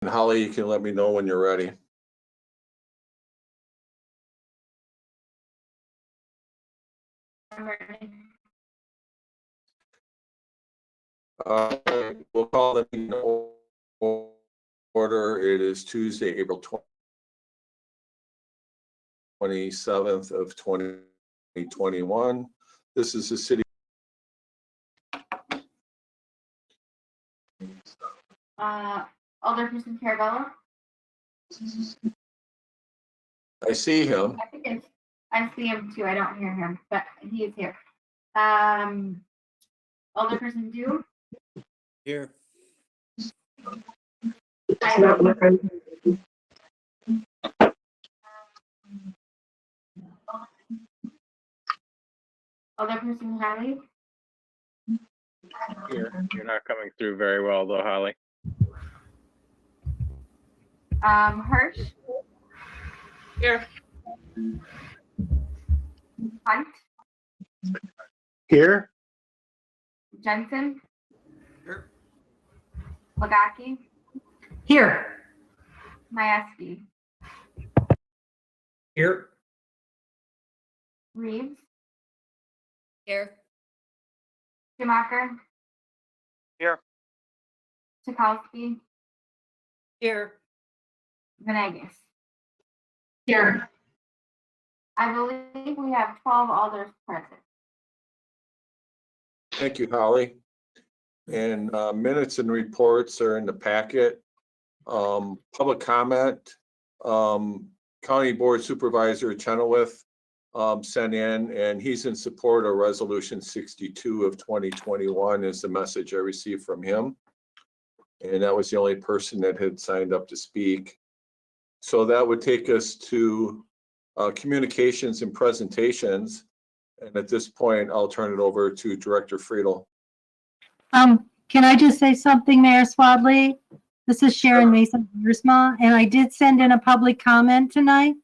Holly, you can let me know when you're ready. We'll call the meeting order. It is Tuesday, April 27th of 2021. This is the city. Alderperson Carabello. I see him. I see him too. I don't hear him, but he is here. Alderperson Dew. Here. Alderperson Holly. You're not coming through very well though, Holly. Hirsch. Here. Hunt. Here. Jensen. Here. Lagaki. Here. Majewski. Here. Reeves. Here. Schumacher. Here. Chakowski. Here. Venegas. Here. I believe we have 12 alders present. Thank you, Holly. And minutes and reports are in the packet. Public comment. County Board Supervisor Chenoweth sent in, and he's in support of Resolution 62 of 2021 is the message I received from him. And that was the only person that had signed up to speak. So that would take us to communications and presentations. And at this point, I'll turn it over to Director Friedel. Can I just say something, Mayor Swadley? This is Sharon Mason-Bursma, and I did send in a public comment tonight.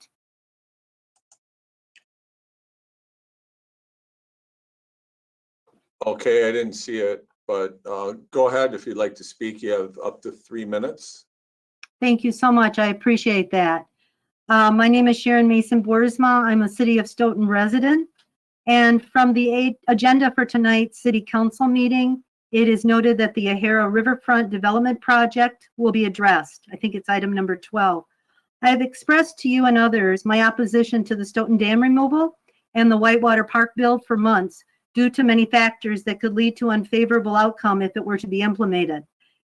Okay, I didn't see it, but go ahead if you'd like to speak. You have up to 3 minutes. Thank you so much. I appreciate that. My name is Sharon Mason-Bursma. I'm a City of Stoughton resident. And from the agenda for tonight's City Council meeting, it is noted that the Yahara Riverfront Development Project will be addressed. I think it's item number 12. I have expressed to you and others my opposition to the Stoughton Dam removal and the Whitewater Park bill for months due to many factors that could lead to unfavorable outcome if it were to be implemented.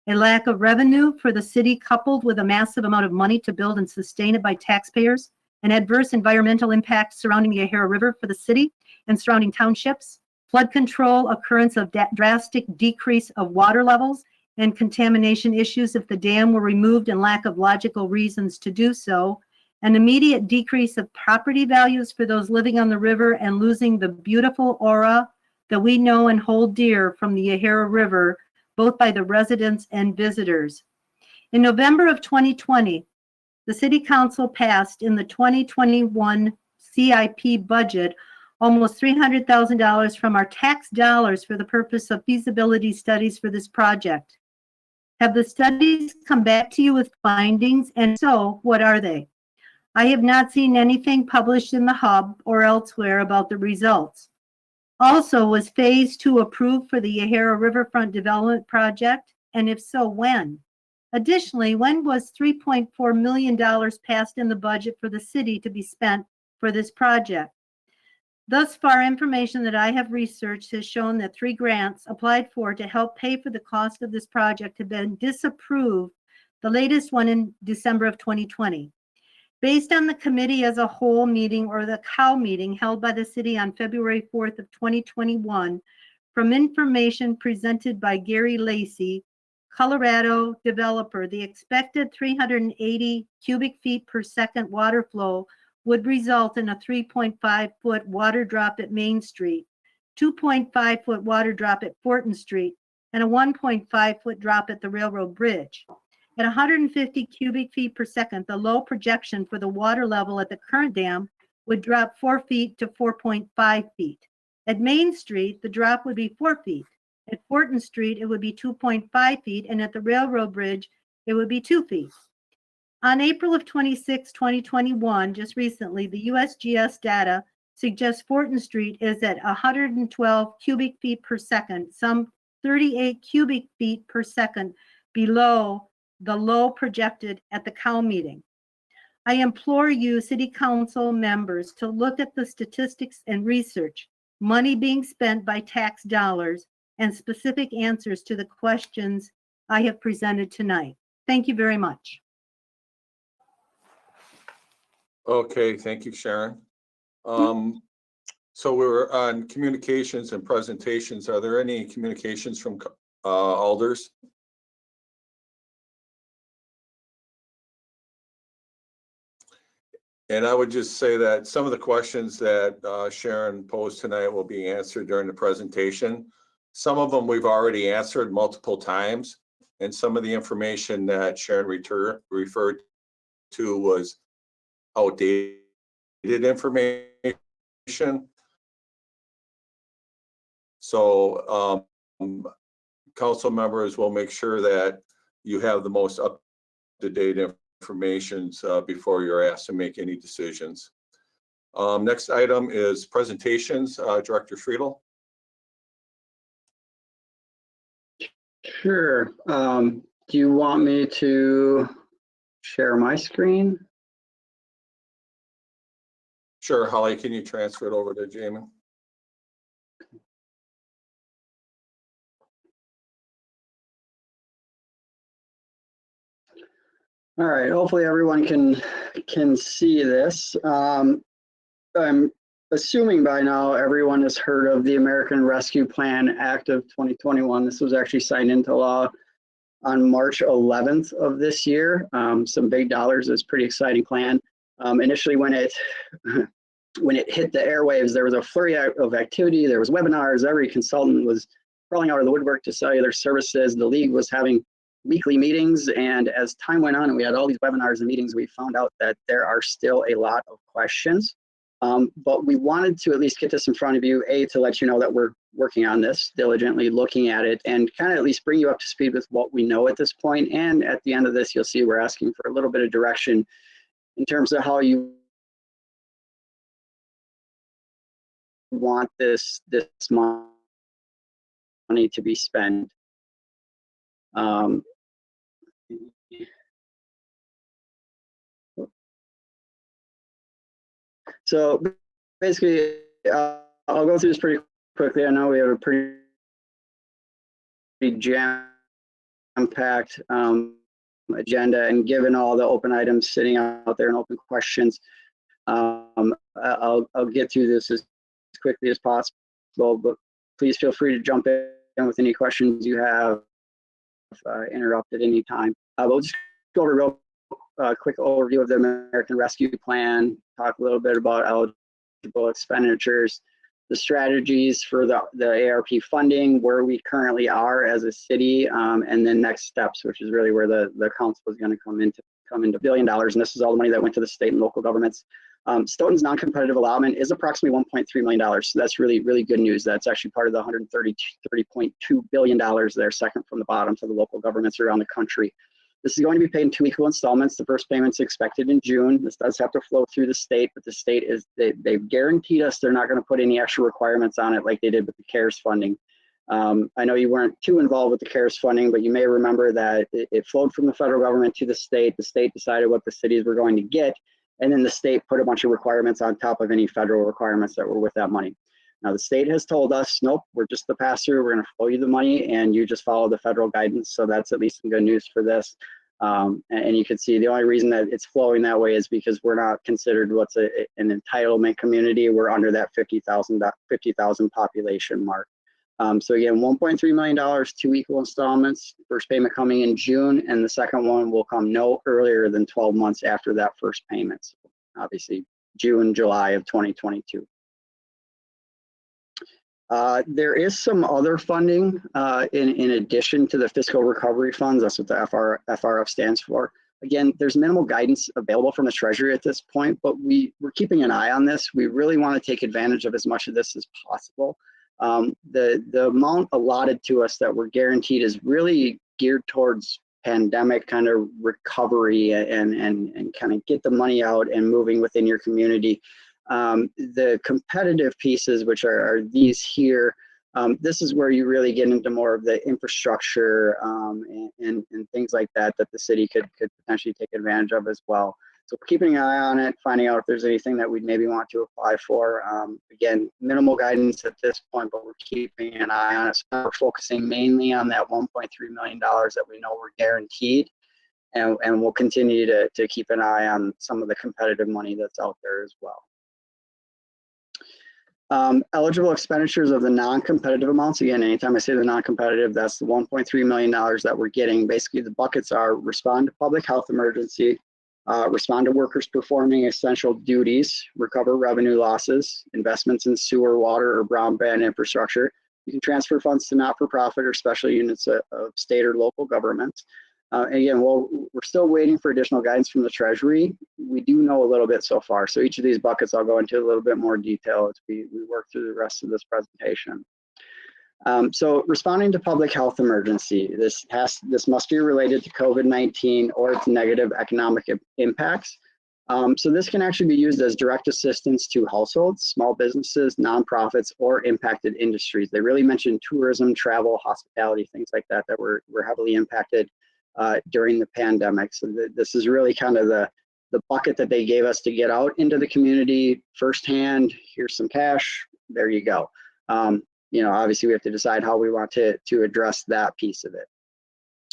A lack of revenue for the city coupled with a massive amount of money to build and sustain it by taxpayers, an adverse environmental impact surrounding the Yahara River for the city and surrounding townships, flood control, occurrence of drastic decrease of water levels, and contamination issues if the dam were removed and lack of logical reasons to do so, an immediate decrease of property values for those living on the river and losing the beautiful aura that we know and hold dear from the Yahara River, both by the residents and visitors. In November of 2020, the City Council passed in the 2021 CIP budget almost $300,000 from our tax dollars for the purpose of feasibility studies for this project. Have the studies come back to you with findings, and so what are they? I have not seen anything published in the Hub or elsewhere about the results. Also, was Phase 2 approved for the Yahara Riverfront Development Project, and if so, when? Additionally, when was $3.4 million passed in the budget for the city to be spent for this project? Thus far, information that I have researched has shown that 3 grants applied for to help pay for the cost of this project have been disapproved, the latest one in December of 2020. Based on the committee as a whole meeting or the COW meeting held by the city on February 4th of 2021, from information presented by Gary Lacey, Colorado developer, the expected 380 cubic feet per second water flow would result in a 3.5-foot water drop at Main Street, 2.5-foot water drop at Fortin Street, and a 1.5-foot drop at the railroad bridge. At 150 cubic feet per second, the low projection for the water level at the current dam would drop 4 feet to 4.5 feet. At Main Street, the drop would be 4 feet. At Fortin Street, it would be 2.5 feet, and at the railroad bridge, it would be 2 feet. On April of 26, 2021, just recently, the USGS data suggests Fortin Street is at 112 cubic feet per second, some 38 cubic feet per second below the low projected at the COW meeting. I implore you, City Council members, to look at the statistics and research, money being spent by tax dollars, and specific answers to the questions I have presented tonight. Thank you very much. Okay, thank you, Sharon. So we're on communications and presentations. Are there any communications from alders? And I would just say that some of the questions that Sharon posed tonight will be answered during the presentation. Some of them we've already answered multiple times, and some of the information that Sharon referred to was outdated information. So council members will make sure that you have the most up-to-date information before you're asked to make any decisions. Next item is presentations. Director Friedel. Sure. Do you want me to share my screen? Sure, Holly, can you transfer it over to Jamie? All right, hopefully everyone can see this. I'm assuming by now everyone has heard of the American Rescue Plan Act of 2021. This was actually signed into law on March 11th of this year. Some big dollars. It's a pretty exciting plan. Initially, when it hit the airwaves, there was a flurry of activity. There was webinars. Every consultant was crawling out of the woodwork to sell you their services. The league was having weekly meetings, and as time went on and we had all these webinars and meetings, we found out that there are still a lot of questions. But we wanted to at least get this in front of you, to let you know that we're working on this, diligently looking at it, and kind of at least bring you up to speed with what we know at this point. And at the end of this, you'll see we're asking for a little bit of direction in terms of how you want this money to be spent. So basically, I'll go through this pretty quickly. I know we have a pretty jam-packed agenda, and given all the open items sitting out there and open questions, I'll get through this as quickly as possible, but please feel free to jump in with any questions you have, interrupt at any time. We'll just go over a real quick overview of the American Rescue Plan, talk a little bit about eligible expenditures, the strategies for the ARP funding, where we currently are as a city, and then next steps, which is really where the council is going to come into $1 billion, and this is all the money that went to the state and local governments. Stoughton's non-competitive allotment is approximately $1.3 million, so that's really, really good news. That's actually part of the $130.2 billion there, second from the bottom to the local governments around the country. This is going to be paid in 2 equal installments. The first payment's expected in June. This does have to flow through the state, but the state they've guaranteed us they're not going to put any extra requirements on it like they did with the CARES funding. I know you weren't too involved with the CARES funding, but you may remember that it flowed from the federal government to the state. The state decided what the cities were going to get, and then the state put a bunch of requirements on top of any federal requirements that were with that money. Now the state has told us, nope, we're just the pass-through. We're going to flow you the money, and you just follow the federal guidance. So that's at least some good news for this. And you can see the only reason that it's flowing that way is because we're not considered what's an entitlement community. We're under that 50,000 population mark. So again, $1.3 million, 2 equal installments. First payment coming in June, and the second one will come no earlier than 12 months after that first payment. So obviously, June, July of 2022. There is some other funding in addition to the fiscal recovery funds. That's what the FRF stands for. Again, there's minimal guidance available from the Treasury at this point, but we're keeping an eye on this. We really want to take advantage of as much of this as possible. The amount allotted to us that we're guaranteed is really geared towards pandemic kind of recovery and kind of get the money out and moving within your community. The competitive pieces, which are these here, this is where you really get into more of the infrastructure and things like that that the city could potentially take advantage of as well. So we're keeping an eye on it, finding out if there's anything that we'd maybe want to apply for. Again, minimal guidance at this point, but we're keeping an eye on it. So we're focusing mainly on that $1.3 million that we know we're guaranteed. And we'll continue to keep an eye on some of the competitive money that's out there as well. Eligible expenditures of the non-competitive amounts. Again, anytime I say the non-competitive, that's the $1.3 million that we're getting. Basically, the buckets are respond to public health emergency, respond to workers performing essential duties, recover revenue losses, investments in sewer, water, or broadband infrastructure. You can transfer funds to not-for-profit or special units of state or local governments. Again, we're still waiting for additional guidance from the Treasury. We do know a little bit so far. So each of these buckets I'll go into a little bit more detail as we work through the rest of this presentation. So responding to public health emergency, this must be related to COVID-19 or its negative economic impacts. So this can actually be used as direct assistance to households, small businesses, nonprofits, or impacted industries. They really mentioned tourism, travel, hospitality, things like that were heavily impacted during the pandemic. So this is really kind of the bucket that they gave us to get out into the community firsthand. Here's some cash, there you go. Obviously we have to decide how we want to address that piece of it.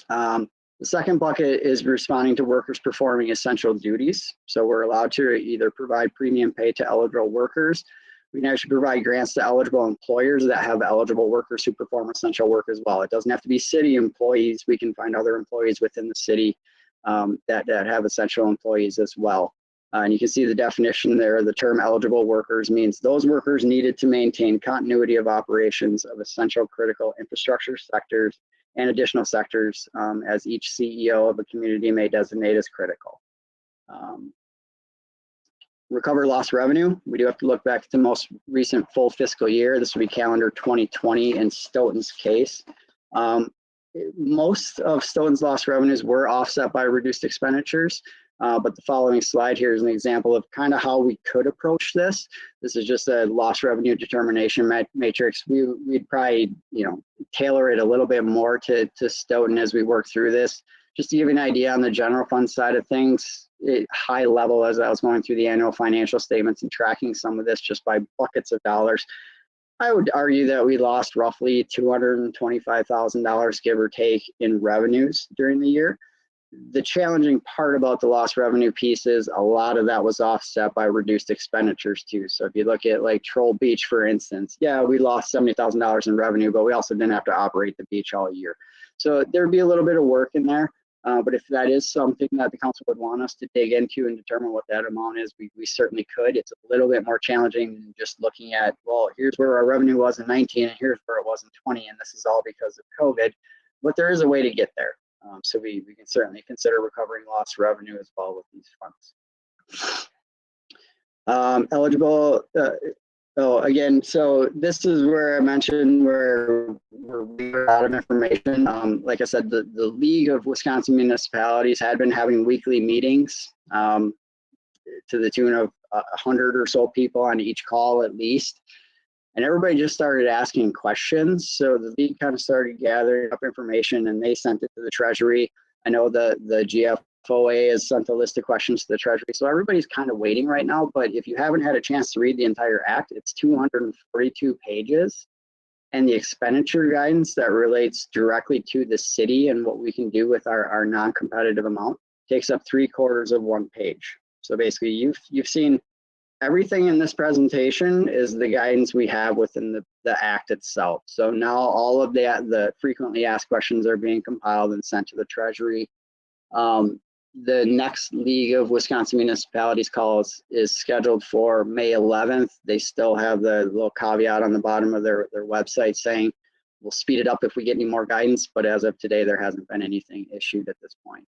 The second bucket is responding to workers performing essential duties. So we're allowed to either provide premium pay to eligible workers. We can actually provide grants to eligible employers that have eligible workers who perform essential work as well. It doesn't have to be city employees. We can find other employees within the city that have essential employees as well. And you can see the definition there. The term eligible workers means those workers needed to maintain continuity of operations of essential critical infrastructure sectors and additional sectors as each CEO of a community may designate as critical. Recover lost revenue. We do have to look back to the most recent full fiscal year. This would be calendar 2020 in Stoughton's case. Most of Stoughton's lost revenues were offset by reduced expenditures, but the following slide here is an example of kind of how we could approach this. This is just a lost revenue determination matrix. We'd probably, tailor it a little bit more to Stoughton as we work through this. Just to give you an idea on the general fund side of things, high level as I was going through the annual financial statements and tracking some of this just by buckets of dollars, I would argue that we lost roughly $225,000, give or take, in revenues during the year. The challenging part about the lost revenue piece is a lot of that was offset by reduced expenditures too. So if you look at like Troll Beach, for instance, yeah, we lost $70,000 in revenue, but we also didn't have to operate the beach all year. So there'd be a little bit of work in there. But if that is something that the council would want us to dig into and determine what that amount is, we certainly could. It's a little bit more challenging than just looking at, well, here's where our revenue was in 19 and here's where it was in 20, and this is all because of COVID. But there is a way to get there. So we can certainly consider recovering lost revenue as well with these funds. Eligible. Again, so this is where I mentioned where we're out of information. Like I said, the League of Wisconsin Municipalities had been having weekly meetings to the tune of 100 or so people on each call at least. And everybody just started asking questions. So the league kind of started gathering up information and they sent it to the Treasury. I know the GFOA has sent a list of questions to the Treasury. So everybody's kind of waiting right now. But if you haven't had a chance to read the entire act, it's 242 pages. And the expenditure guidance that relates directly to the city and what we can do with our non-competitive amount takes up 3/4 of one page. So basically you've seen everything in this presentation is the guidance we have within the act itself. So now all of the frequently asked questions are being compiled and sent to the Treasury. The next League of Wisconsin Municipalities call is scheduled for May 11th. They still have the little caveat on the bottom of their website saying we'll speed it up if we get any more guidance, but as of today, there hasn't been anything issued at this point.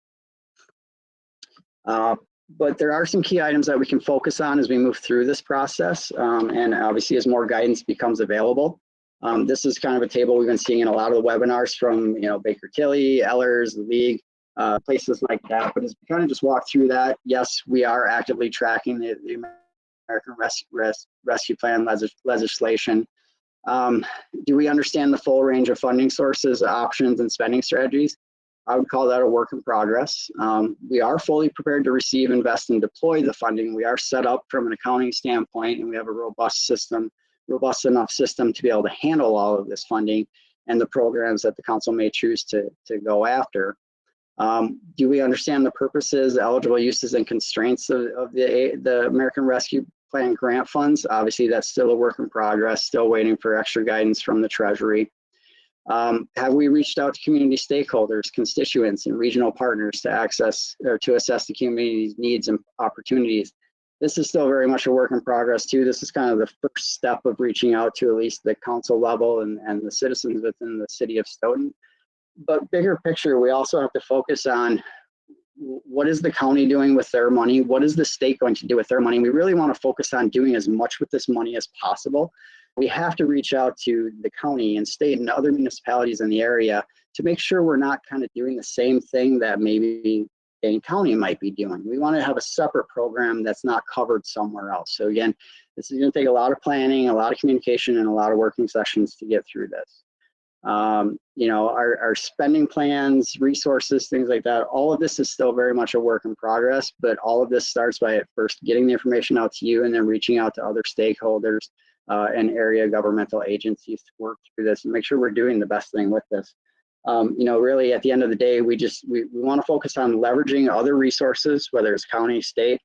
But there are some key items that we can focus on as we move through this process. And obviously as more guidance becomes available. This is kind of a table we've been seeing in a lot of the webinars from Baker Tilly, Ellers, the League. places like that. But as we kind of just walk through that, yes, we are actively tracking the American Rescue Plan legislation. Do we understand the full range of funding sources, options, and spending strategies? I would call that a work in progress. We are fully prepared to receive, invest, and deploy the funding. We are set up from an accounting standpoint, and we have a robust enough system to be able to handle all of this funding and the programs that the council may choose to go after. Do we understand the purposes, eligible uses, and constraints of the American Rescue Plan grant funds? Obviously, that's still a work in progress, still waiting for extra guidance from the Treasury. Have we reached out to community stakeholders, constituents, and regional partners to assess the community's needs and opportunities? This is still very much a work in progress too. This is kind of the first step of reaching out to at least the council level and the citizens within the city of Stoughton. But bigger picture, we also have to focus on what is the county doing with their money? What is the state going to do with their money? We really want to focus on doing as much with this money as possible. We have to reach out to the county and state and other municipalities in the area to make sure we're not kind of doing the same thing that maybe Dane County might be doing. We want to have a separate program that's not covered somewhere else. So again, this is going to take a lot of planning, a lot of communication, and a lot of working sessions to get through this. You know, our spending plans, resources, things like that, all of this is still very much a work in progress, but all of this starts by at first getting the information out to you and then reaching out to other stakeholders and area governmental agencies to work through this and make sure we're doing the best thing with this. You know, really at the end of the day, we want to focus on leveraging other resources, whether it's county, state,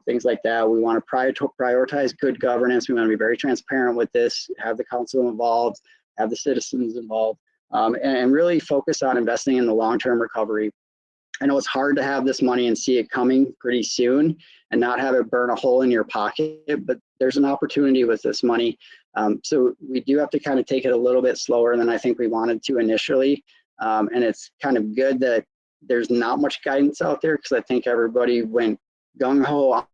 things like that. We want to prioritize good governance. We want to be very transparent with this, have the council involved, have the citizens involved, and really focus on investing in the long-term recovery. I know it's hard to have this money and see it coming pretty soon and not have it burn a hole in your pocket, but there's an opportunity with this money. So we do have to kind of take it a little bit slower than I think we wanted to initially. And it's kind of good that there's not much guidance out there because I think everybody went gung-ho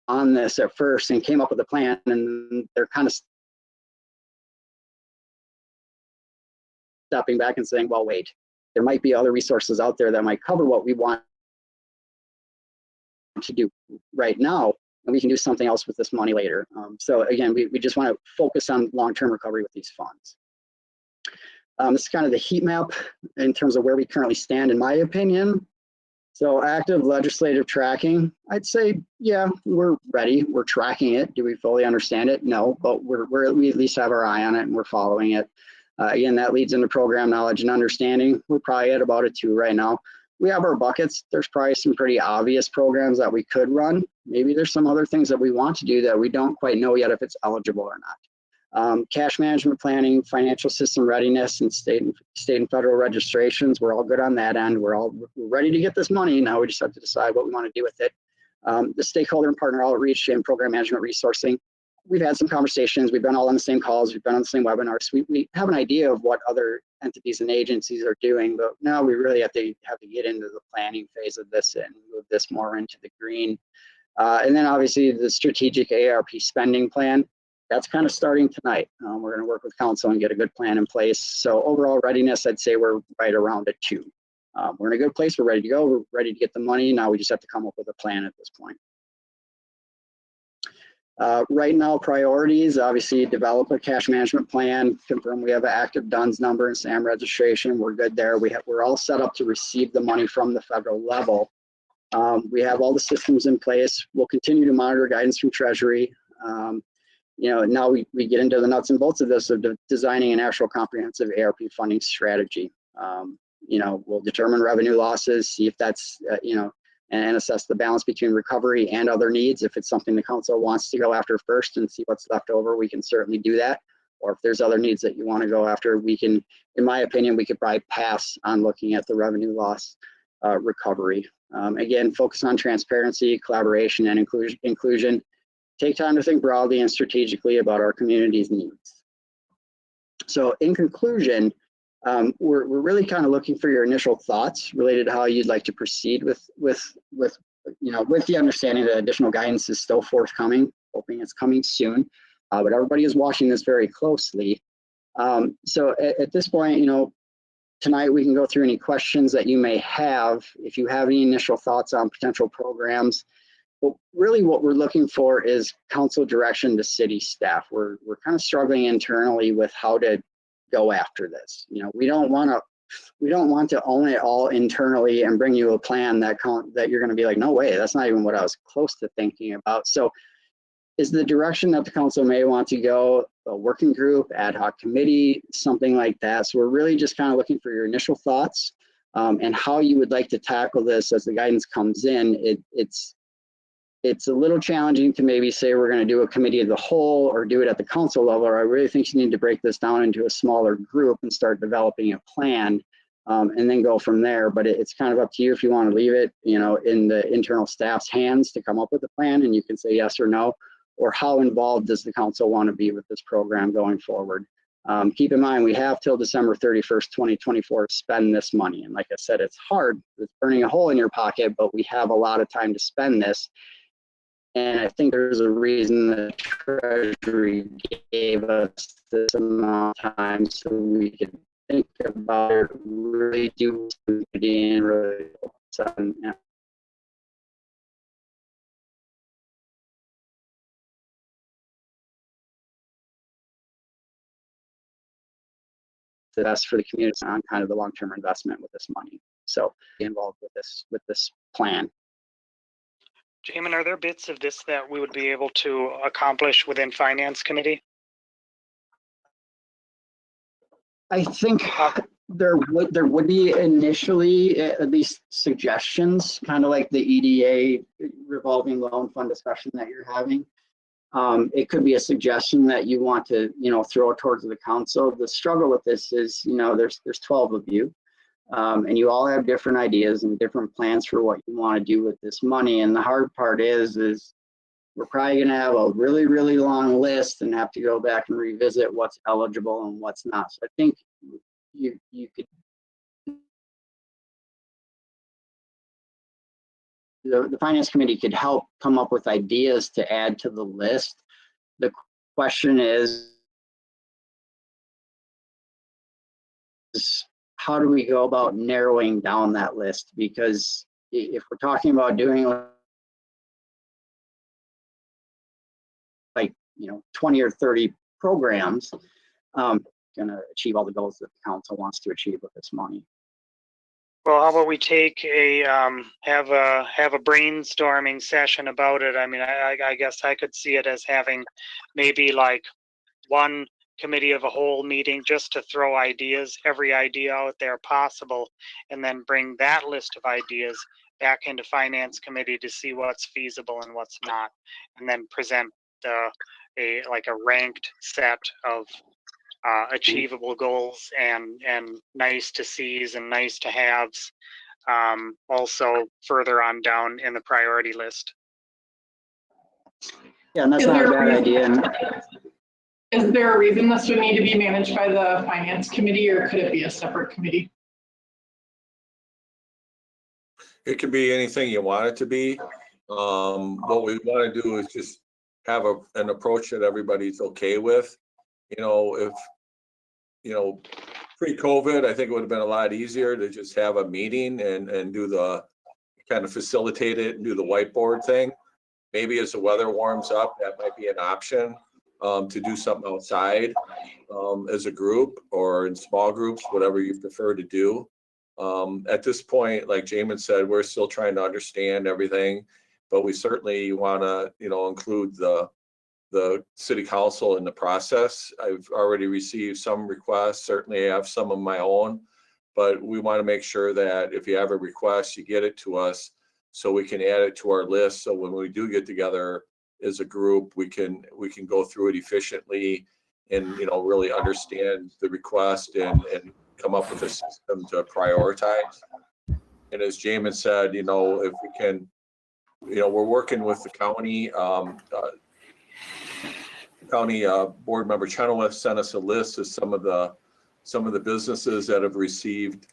on this at first and came up with a plan, and they're kind of stepping back and saying, well, wait, there might be other resources out there that might cover what we want to do right now, and we can do something else with this money later. So again, we just want to focus on long-term recovery with these funds. This is kind of the heat map in terms of where we currently stand, in my opinion. So active legislative tracking, I'd say, yeah, we're ready. We're tracking it. Do we fully understand it? No, but we at least have our eye on it and we're following it. Again, that leads into program knowledge and understanding. We're probably at about a 2 right now. We have our buckets. There's probably some pretty obvious programs that we could run. Maybe there's some other things that we want to do that we don't quite know yet if it's eligible or not. Cash management planning, financial system readiness, and state and federal registrations. We're all good on that end. We're ready to get this money. Now we just have to decide what we want to do with it. The stakeholder and partner outreach and program management resourcing. We've had some conversations. We've been all on the same calls. We've been on the same webinars. We have an idea of what other entities and agencies are doing, but now we really have to get into the planning phase of this and move this more into the green. And then obviously the strategic ARP spending plan. That's kind of starting tonight. We're going to work with council and get a good plan in place. So overall readiness, I'd say we're right around a 2. We're in a good place. We're ready to go. We're ready to get the money. Now we just have to come up with a plan at this point. Right now, priorities, obviously develop a cash management plan, confirm we have an active DUNS number and SAM registration. We're good there. We're all set up to receive the money from the federal level. We have all the systems in place. We'll continue to monitor guidance from Treasury. You know, now we get into the nuts and bolts of this, of designing an actual comprehensive ARP funding strategy. You know, we'll determine revenue losses, see if that's, you know, and assess the balance between recovery and other needs. If it's something the council wants to go after first and see what's left over, we can certainly do that. Or if there's other needs that you want to go after, we can, in my opinion, we could probably pass on looking at the revenue loss recovery. Again, focus on transparency, collaboration, and inclusion. Take time to think broadly and strategically about our community's needs. So in conclusion, we're really kind of looking for your initial thoughts related to how you'd like to proceed with the understanding that additional guidance is still forthcoming, hoping it's coming soon, but everybody is watching this very closely. So at this point, you know, tonight we can go through any questions that you may have. If you have any initial thoughts on potential programs, but really what we're looking for is council direction to city staff. We're kind of struggling internally with how to go after this. You know, we don't want to own it all internally and bring you a plan that you're going to be like, no way, that's not even what I was close to thinking about. So is the direction that the council may want to go a working group, ad hoc committee, something like that? So we're really just kind of looking for your initial thoughts and how you would like to tackle this as the guidance comes in. It's a little challenging to maybe say we're going to do a committee of the whole or do it at the council level. I really think you need to break this down into a smaller group and start developing a plan and then go from there. But it's kind of up to you if you want to leave it, you know, in the internal staff's hands to come up with a plan, and you can say yes or no, or how involved does the council want to be with this program going forward. Keep in mind, we have till December 31st, 2024 to spend this money. And like I said, it's hard, it's burning a hole in your pocket, but we have a lot of time to spend this. And I think there's a reason the Treasury gave us this amount of time so we could think about it, really do something and really the best for the community on kind of the long-term investment with this money. So be involved with this plan. Jamin, are there bits of this that we would be able to accomplish within Finance Committee? I think there would be initially at least suggestions, kind of like the EDA revolving loan fund discussion that you're having. It could be a suggestion that you want to, you know, throw towards the council. The struggle with this is, you know, there's 12 of you. And you all have different ideas and different plans for what you want to do with this money. And the hard part is we're probably going to have a really, really long list and have to go back and revisit what's eligible and what's not. So I think you could, the Finance Committee could help come up with ideas to add to the list. The question is how do we go about narrowing down that list? Because if we're talking about doing like, you know, 20 or 30 programs, gonna achieve all the goals that the council wants to achieve with this money. Well, how about we take a have a brainstorming session about it? I mean, I guess I could see it as having maybe like one committee of a whole meeting just to throw ideas, every idea out there possible, and then bring that list of ideas back into Finance Committee to see what's feasible and what's not, and then present a ranked set of achievable goals and nice to sees and nice to haves, also further on down in the priority list. Yeah, and that's not a bad idea. Is there a reason this would need to be managed by the Finance Committee, or could it be a separate committee? It could be anything you want it to be. What we want to do is just have an approach that everybody's okay with. You know, if, you know, pre-COVID, I think it would have been a lot easier to just have a meeting and do the kind of facilitate it and do the whiteboard thing. Maybe as the weather warms up, that might be an option to do something outside as a group or in small groups, whatever you prefer to do. At this point, like Jamin said, we're still trying to understand everything, but we certainly want to, you know, include the city council in the process. I've already received some requests, certainly I have some of my own, but we want to make sure that if you have a request, you get it to us so we can add it to our list. So when we do get together as a group, we can go through it efficiently and, you know, really understand the request and come up with a system to prioritize. And as Jamin said, you know, if we can, you know, we're working with the county, board member Chenoweth sent us a list of some of the businesses that have received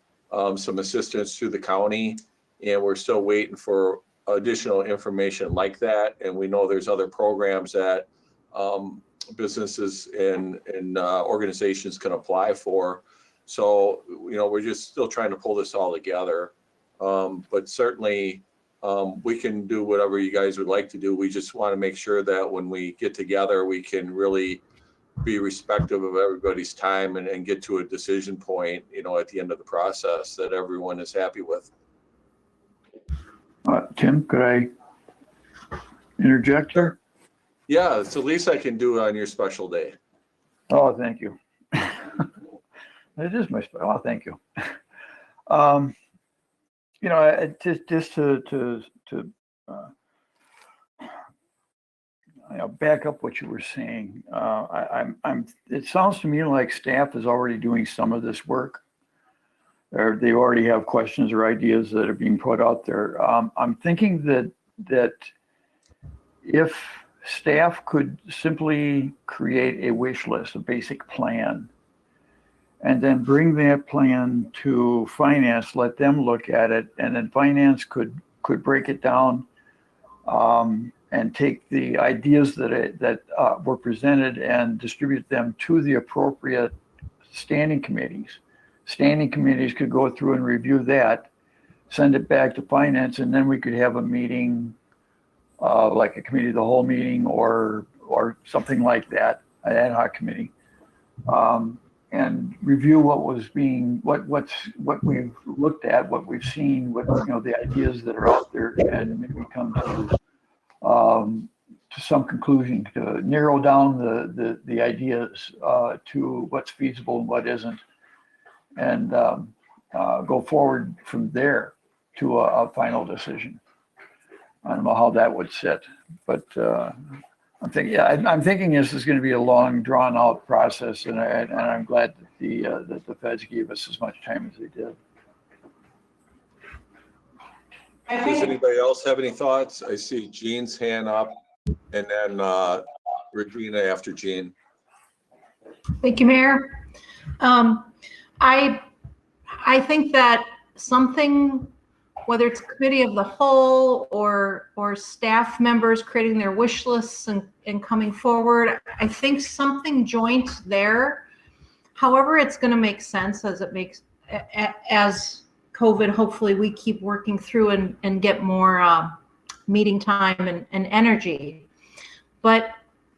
some assistance through the county, and we're still waiting for additional information like that. And we know there's other programs that businesses and organizations can apply for. So, we're just still trying to pull this all together. But certainly, we can do whatever you guys would like to do. We just want to make sure that when we get together, we can really be respectful of everybody's time and get to a decision point, at the end of the process that everyone is happy with. Tim, could I interject here? Yeah, it's the least I can do on your special day. Oh, thank you. It is my special. Oh, thank you. Just to back up what you were saying. It sounds to me like staff is already doing some of this work. Or they already have questions or ideas that are being put out there. I'm thinking that if staff could simply create a wish list, a basic plan, and then bring that plan to finance, let them look at it, and then finance could break it down and take the ideas that were presented and distribute them to the appropriate standing committees. Standing committees could go through and review that, send it back to finance, and then we could have a meeting, like a committee of the whole meeting or something like that, an ad hoc committee, and review what we've looked at, what we've seen, the ideas that are out there, and maybe come to some conclusion to narrow down the ideas to what's feasible and what isn't, and go forward from there to a final decision. I don't know how that would sit, but I'm thinking this is going to be a long, drawn-out process, and I'm glad that the feds gave us as much time as they did. Does anybody else have any thoughts? I see Jean's hand up, and then Regina after Jean. Thank you, Mayor. I think that something, whether it's committee of the whole or staff members creating their wish lists and coming forward, I think something joint there. However, it's going to make sense as COVID, hopefully we keep working through and get more meeting time and energy. But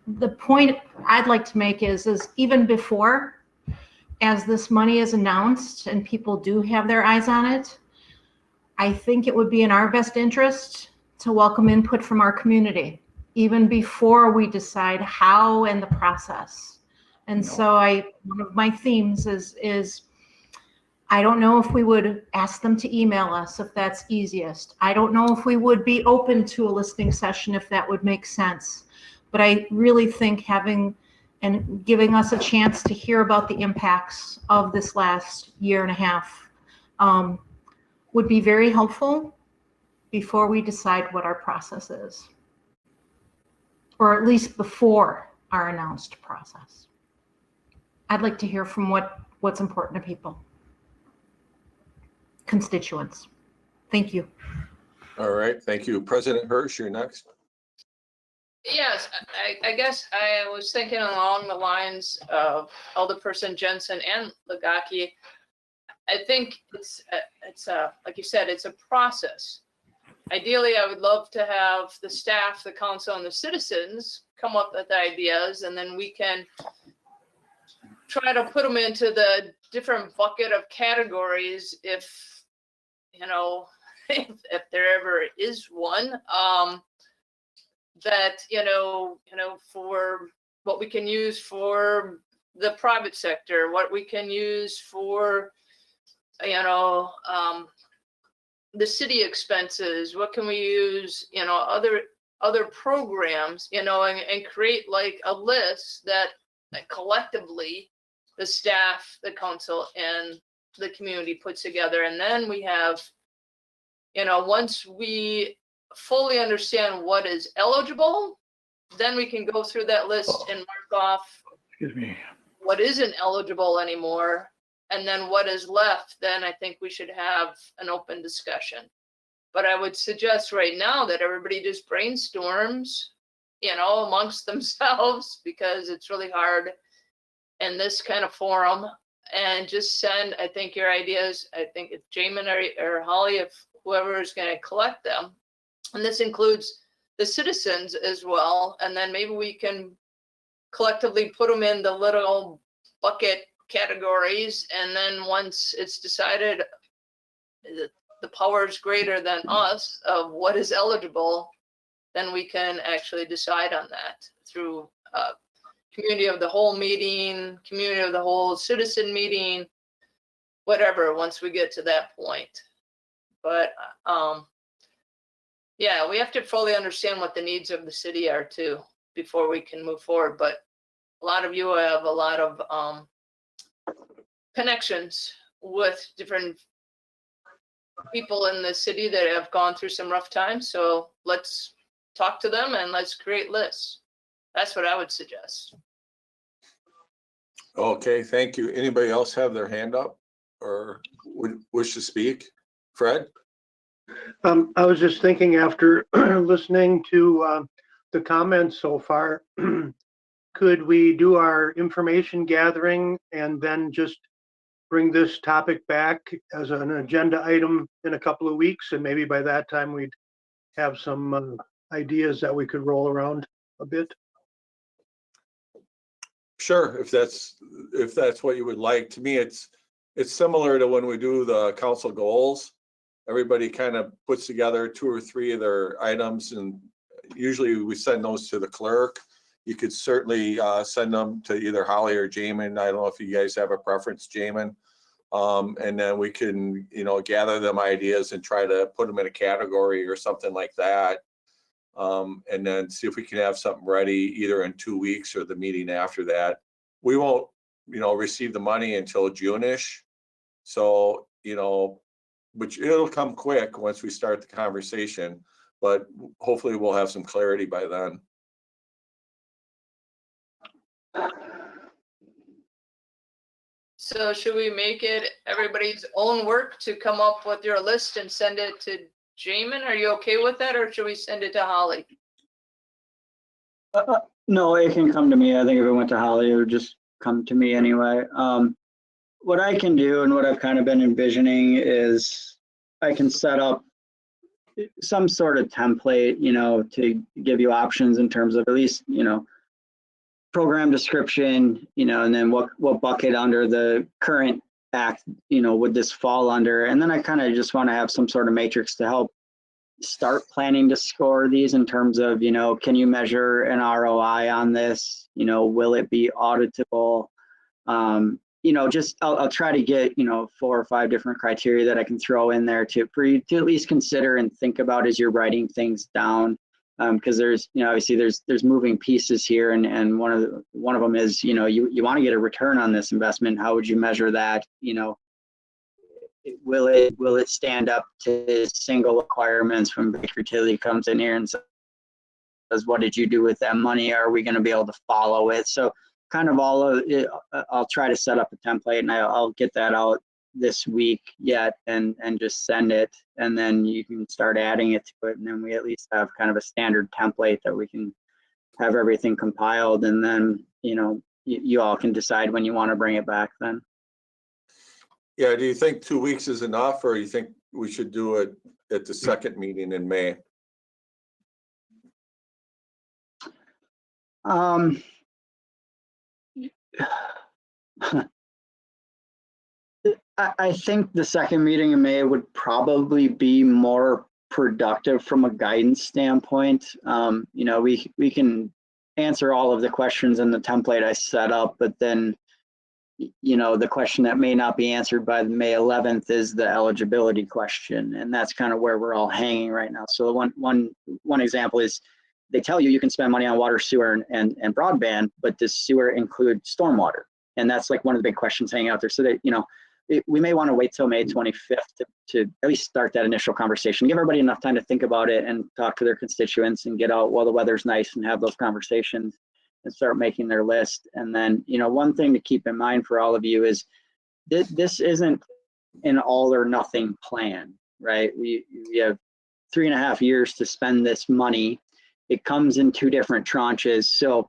the point I'd like to make is even before, as this money is announced and people do have their eyes on it, I think it would be in our best interest to welcome input from our community, even before we decide how and the process. And so one of my themes is I don't know if we would ask them to email us if that's easiest. I don't know if we would be open to a listening session if that would make sense. But I really think having and giving us a chance to hear about the impacts of this last year and a half would be very helpful before we decide what our process is, or at least before our announced process. I'd like to hear from what's important to people, constituents. Thank you. All right, thank you. President Hirsch, you're next. Yes, I guess I was thinking along the lines of Alderperson Jensen and Legaki. I think it's like you said, it's a process. Ideally, I would love to have the staff, the council, and the citizens come up with ideas, and then we can try to put them into the different bucket of categories if there ever is one. That for what we can use for the private sector, what we can use for the city expenses, what can we use other programs, and create like a list that collectively the staff, the council, and the community puts together. And then we have, once we fully understand what is eligible, then we can go through that list and mark off what isn't eligible anymore. And then what is left, then I think we should have an open discussion. But I would suggest right now that everybody just brainstorms, amongst themselves, because it's really hard in this kind of forum. and just send, I think, your ideas. I think it's Jamin or Holly, if whoever is going to collect them. And this includes the citizens as well. And then maybe we can collectively put them in the little bucket categories. And then once it's decided that the power is greater than us of what is eligible, then we can actually decide on that through community of the whole meeting, community of the whole citizen meeting, whatever, once we get to that point. But yeah, we have to fully understand what the needs of the city are too, before we can move forward. But a lot of you have a lot of connections with different people in the city that have gone through some rough times. So let's talk to them and let's create lists. That's what I would suggest. Okay, thank you. Anybody else have their hand up or would wish to speak? Fred? I was just thinking after listening to the comments so far, could we do our information gathering and then just bring this topic back as an agenda item in a couple of weeks? And maybe by that time we'd have some ideas that we could roll around a bit. Sure, if that's what you would like. To me, it's similar to when we do the council goals. Everybody kind of puts together 2 or 3 of their items, and usually we send those to the clerk. You could certainly send them to either Holly or Jamin. I don't know if you guys have a preference, Jamin. And then we can, gather them ideas and try to put them in a category or something like that. And then see if we can have something ready either in 2 weeks or the meeting after that. We won't, receive the money until June-ish. So, which it'll come quick once we start the conversation, but hopefully we'll have some clarity by then. So should we make it everybody's own work to come up with your list and send it to Jamin? Are you okay with that, or should we send it to Holly? No, it can come to me. I think if it went to Holly, it would just come to me anyway. What I can do and what I've kind of been envisioning is I can set up some sort of template, to give you options in terms of at least, program description, and then what bucket under the current act, would this fall under? And then I kind of just want to have some sort of matrix to help start planning to score these in terms of, can you measure an ROI on this? Will it be auditable? I'll try to get, 4 or 5 different criteria that I can throw in there for you to at least consider and think about as you're writing things down. Because there's, obviously there's moving pieces here, and one of them is, you want to get a return on this investment. How would you measure that? Will it stand up to single requirements when Baker Tilly comes in here and says, what did you do with that money? Are we going to be able to follow it? So kind of all of it, I'll try to set up a template, and I'll get that out this week yet and just send it, and then you can start adding it to it, and then we at least have kind of a standard template that we can have everything compiled, and then you all can decide when you want to bring it back then. Yeah, do you think 2 weeks is enough, or you think we should do it at the second meeting in May? I think the second meeting in May would probably be more productive from a guidance standpoint. We can answer all of the questions in the template I set up, but then, the question that may not be answered by May 11th is the eligibility question, and that's kind of where we're all hanging right now. So one example is they tell you can spend money on water, sewer, and broadband, but does sewer include stormwater? And that's like one of the big questions hanging out there. So that, we may want to wait till May 25th to at least start that initial conversation, give everybody enough time to think about it and talk to their constituents and get out while the weather's nice and have those conversations and start making their list. And then, one thing to keep in mind for all of you is this isn't an all or nothing plan, right? We have 3.5 years to spend this money. It comes in 2 different tranches. So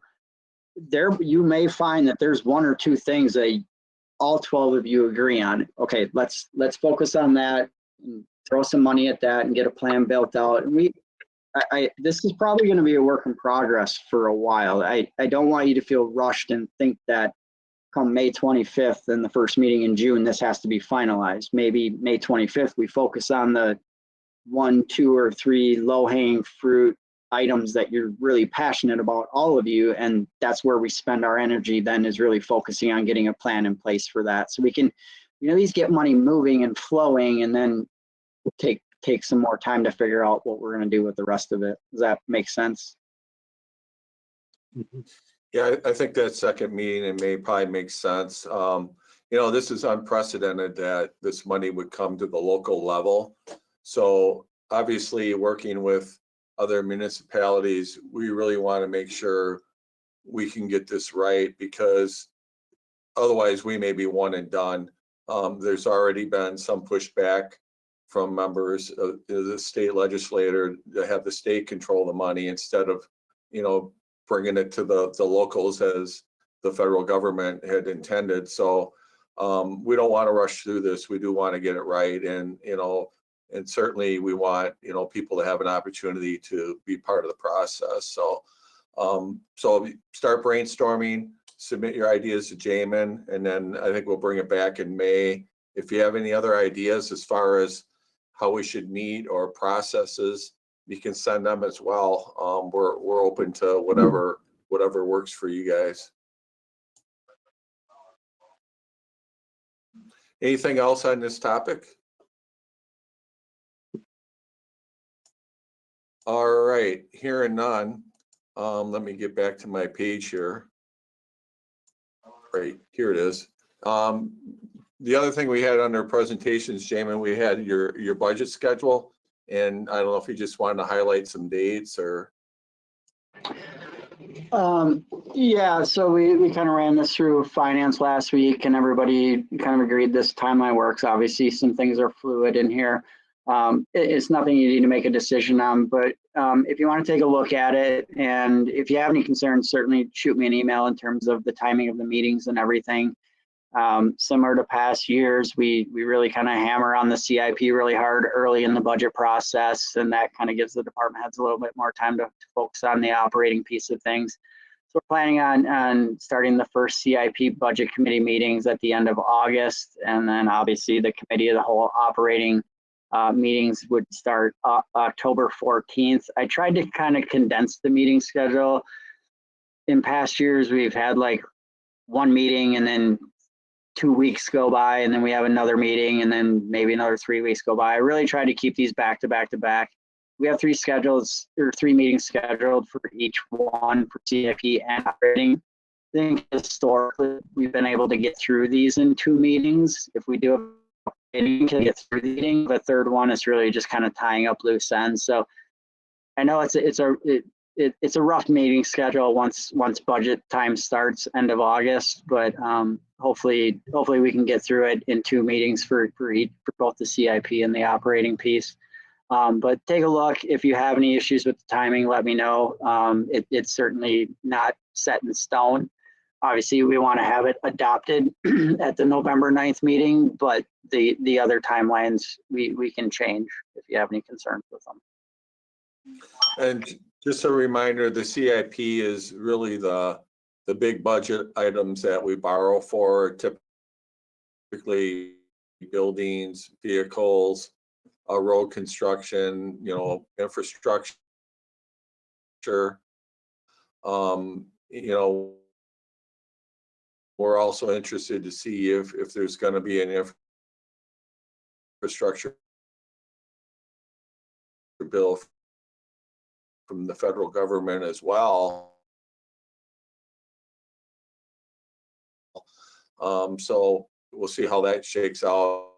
you may find that there's 1 or 2 things that all 12 of you agree on, okay, let's focus on that and throw some money at that and get a plan built out. And this is probably going to be a work in progress for a while. I don't want you to feel rushed and think that come May 25th and the first meeting in June, this has to be finalized. Maybe May 25th, we focus on the 1, 2, or 3 low-hanging fruit items that you're really passionate about, all of you, and that's where we spend our energy then, is really focusing on getting a plan in place for that. So we can, at least get money moving and flowing, and then take some more time to figure out what we're going to do with the rest of it. Does that make sense? Yeah, I think that second meeting in May probably makes sense. This is unprecedented that this money would come to the local level. So obviously, working with other municipalities, we really want to make sure we can get this right, because otherwise we may be one and done. There's already been some pushback from members of the state legislature to have the state control the money instead of, bringing it to the locals as the federal government had intended. So we don't want to rush through this. We do want to get it right. And certainly we want, people to have an opportunity to be part of the process. So start brainstorming, submit your ideas to Jamin, and then I think we'll bring it back in May. If you have any other ideas as far as how we should meet or processes, you can send them as well. We're open to whatever works for you guys. Anything else on this topic? All right, hearing none. Let me get back to my page here. Right, here it is. The other thing we had under presentations, Jamin, we had your budget schedule, and I don't know if you just wanted to highlight some dates or. Yeah, so we kind of ran this through finance last week, and everybody kind of agreed this timeline works. Obviously, some things are fluid in here. It's nothing you need to make a decision on, but if you want to take a look at it, and if you have any concerns, certainly shoot me an email in terms of the timing of the meetings and everything. Similar to past years, we really kind of hammer on the CIP really hard early in the budget process, and that kind of gives the department heads a little bit more time to focus on the operating piece of things. So we're planning on starting the first CIP budget committee meetings at the end of August, and then obviously the committee of the whole operating meetings would start October 14th. I tried to kind of condense the meeting schedule. In past years, we've had like one meeting and then 2 weeks go by, and then we have another meeting, and then maybe another 3 weeks go by. I really try to keep these back to back to back. We have 3 meetings scheduled for each one for CIP and operating. I think historically we've been able to get through these in 2 meetings. If we do a meeting to get through the meeting, the third one is really just kind of tying up loose ends. So I know it's a rough meeting schedule once budget time starts end of August, but hopefully we can get through it in 2 meetings for both the CIP and the operating piece. But take a look. If you have any issues with the timing, let me know. It's certainly not set in stone. Obviously, we want to have it adopted at the November 9th meeting, but the other timelines we can change if you have any concerns with them. And just a reminder, the CIP is really the big budget items that we borrow for, typically buildings, vehicles, road construction, infrastructure. We're also interested to see if there's going to be an infrastructure bill from the federal government as well. So we'll see how that shakes out.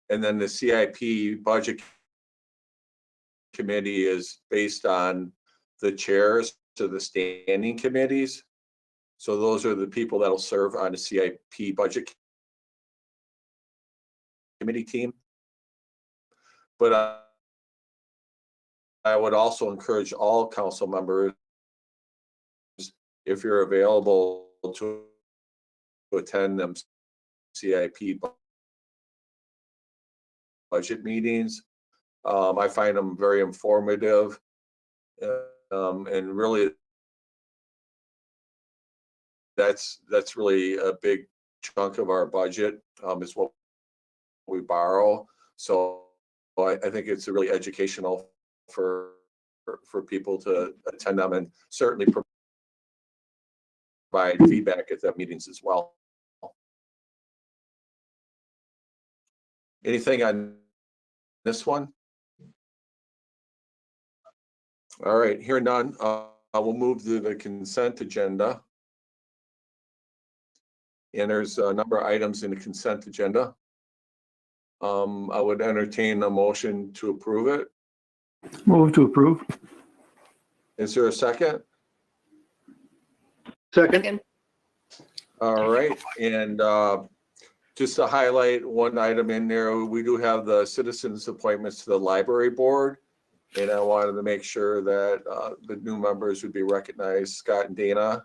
And then the CIP budget committee is based on the chairs to the standing committees. So those are the people that will serve on the CIP budget committee team. But I would also encourage all council members, if you're available, to attend them CIP budget meetings. I find them very informative, and really that's really a big chunk of our budget, is what we borrow. So I think it's really educational for people to attend them, and certainly provide feedback at the meetings as well. Anything on this one? All right, here none. We'll move to the consent agenda. And there's a number of items in the consent agenda. I would entertain a motion to approve it. Move to approve. Is there a second? Second, All right, and just to highlight one item in there, we do have the citizens appointments to the library board. And I wanted to make sure that the new members would be recognized, Scott and Dana.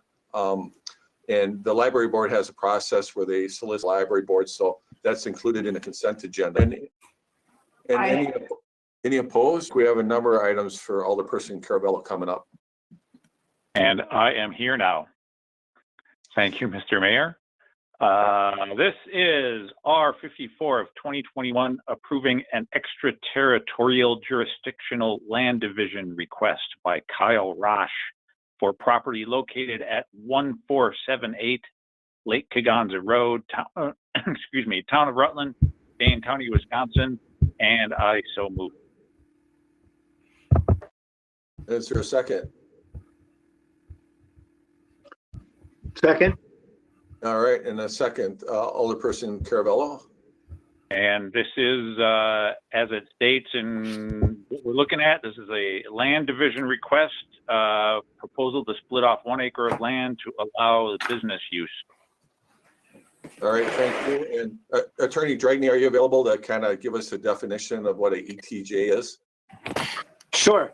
And the library board has a process where they solicit library boards, so that's included in the consent agenda. And any opposed? We have a number of items for Alderperson Caravello coming up. And I am here now. Thank you, Mr. Mayor. This is R54 of 2021, approving an extraterritorial jurisdictional land division request by Kyle Rosh for property located at 1478 Lake Kegonsa Road, town of Rutland, Dane County, Wisconsin, and I so move. Is there a second? second, All right, and a second, Alderperson Caravello. And this is, as it states in what we're looking at, this is a land division request, proposal to split off 1 acre of land to allow the business use. All right, thank you. And Attorney Dragney, are you available to kind of give us a definition of what a ETJ is? Sure.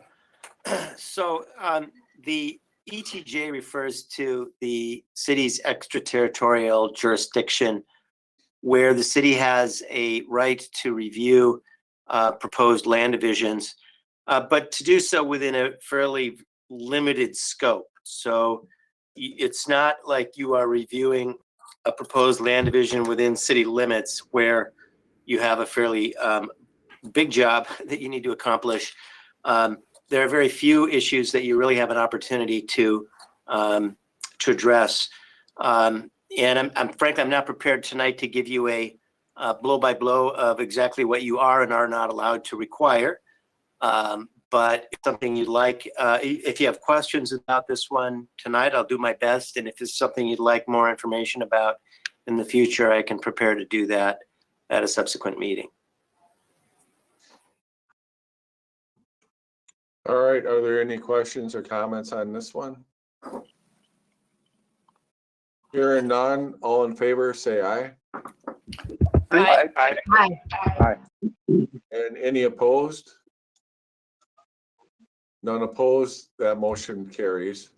So the ETJ refers to the city's extraterritorial jurisdiction, where the city has a right to review proposed land divisions, but to do so within a fairly limited scope. So it's not like you are reviewing a proposed land division within city limits where you have a fairly big job that you need to accomplish. There are very few issues that you really have an opportunity to address. And frankly, I'm not prepared tonight to give you a blow-by-blow of exactly what you are and are not allowed to require. But if something you'd like, if you have questions about this one tonight, I'll do my best. And if it's something you'd like more information about in the future, I can prepare to do that at a subsequent meeting. All right, are there any questions or comments on this one? Hearing none, all in favor, say aye. Aye. And any opposed? None opposed, that motion carries.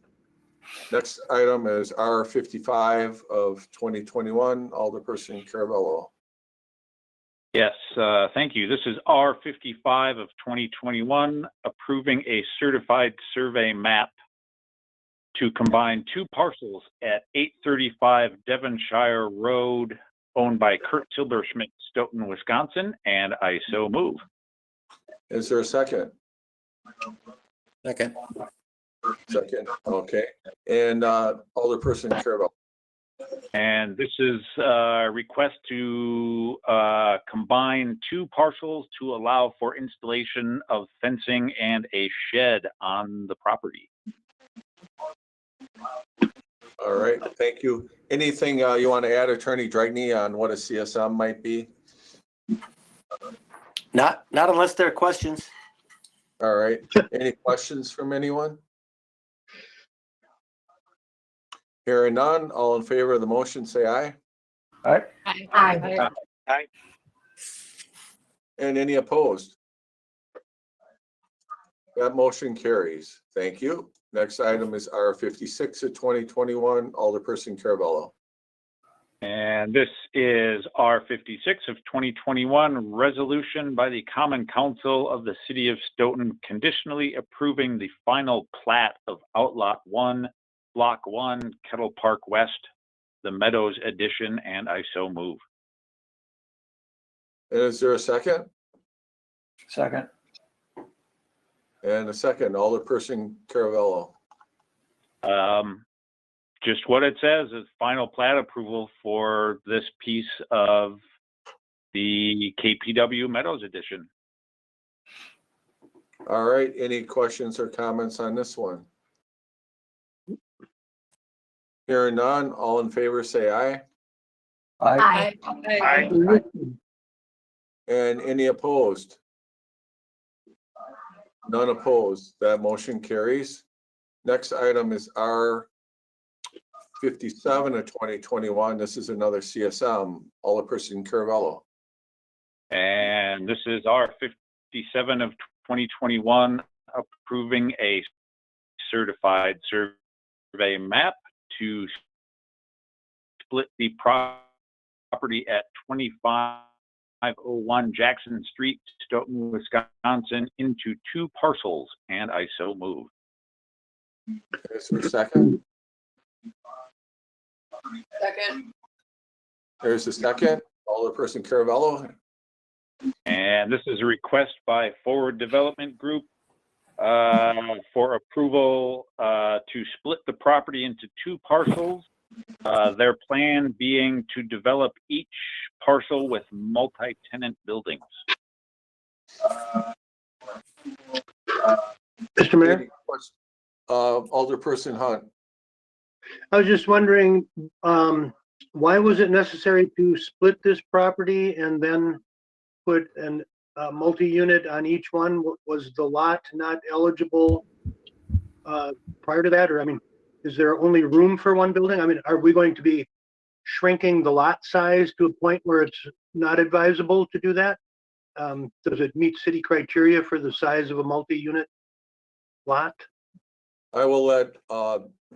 Next item is R55 of 2021, Alderperson Caravello. Yes, thank you. This is R55 of 2021, approving a certified survey map to combine 2 parcels at 835 Devonshire Road, owned by Kurt Silberschmidt, Stoughton, Wisconsin, and I so move. Is there a second? Second. Second, okay. And Alderperson Caravello. And this is a request to combine 2 parcels to allow for installation of fencing and a shed on the property. All right, thank you. Anything you want to add, Attorney Dragney, on what a CSM might be? Not unless there are questions. All right, any questions from anyone? Hearing none, all in favor of the motion, say aye. Aye. Aye. And any opposed? That motion carries. Thank you. Next item is R56 of 2021, Alderperson Caravello. And this is R56 of 2021 resolution by the Common Council of the City of Stoughton conditionally approving the final plat of Outlot 1, Block 1, Kettle Park West, the Meadows addition, and I so move. Is there a second? Second. And a second, Alderperson Caravello. Just what it says is final plat approval for this piece of the KPW Meadows addition. All right, any questions or comments on this one? Hearing none, all in favor say aye. Aye. Aye. And any opposed? None opposed. That motion carries. Next item is R57 of 2021. This is another CSM, Alderperson Caravello. And this is R57 of 2021 approving a certified survey map to split the property at 2501 Jackson Street, Stoughton, Wisconsin into 2 parcels, and I so move. Is there a second? Second. There's a second, Alderperson Caravello. And this is a request by Forward Development Group for approval to split the property into 2 parcels. Their plan being to develop each parcel with multi-tenant buildings. Mr. Mayor, Alderperson Hunt. I was just wondering, why was it necessary to split this property and then put a multi-unit on each one? Was the lot not eligible prior to that? Or, I mean, is there only room for one building? I mean, are we going to be shrinking the lot size to a point where it's not advisable to do that? Does it meet city criteria for the size of a multi-unit lot? I will let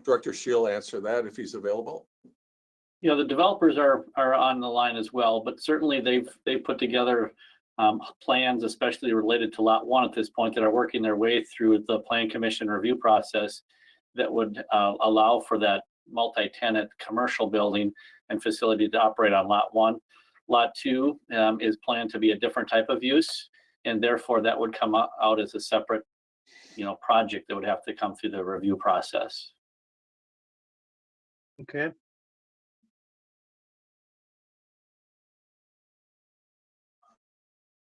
Director Shield answer that if he's available. You know, the developers are on the line as well, but certainly they've put together plans, especially related to Lot 1 at this point, that are working their way through the Plan Commission review process that would allow for that multi-tenant commercial building and facility to operate on Lot 1. Lot 2 is planned to be a different type of use, and therefore that would come out as a separate, project that would have to come through the review process. Okay.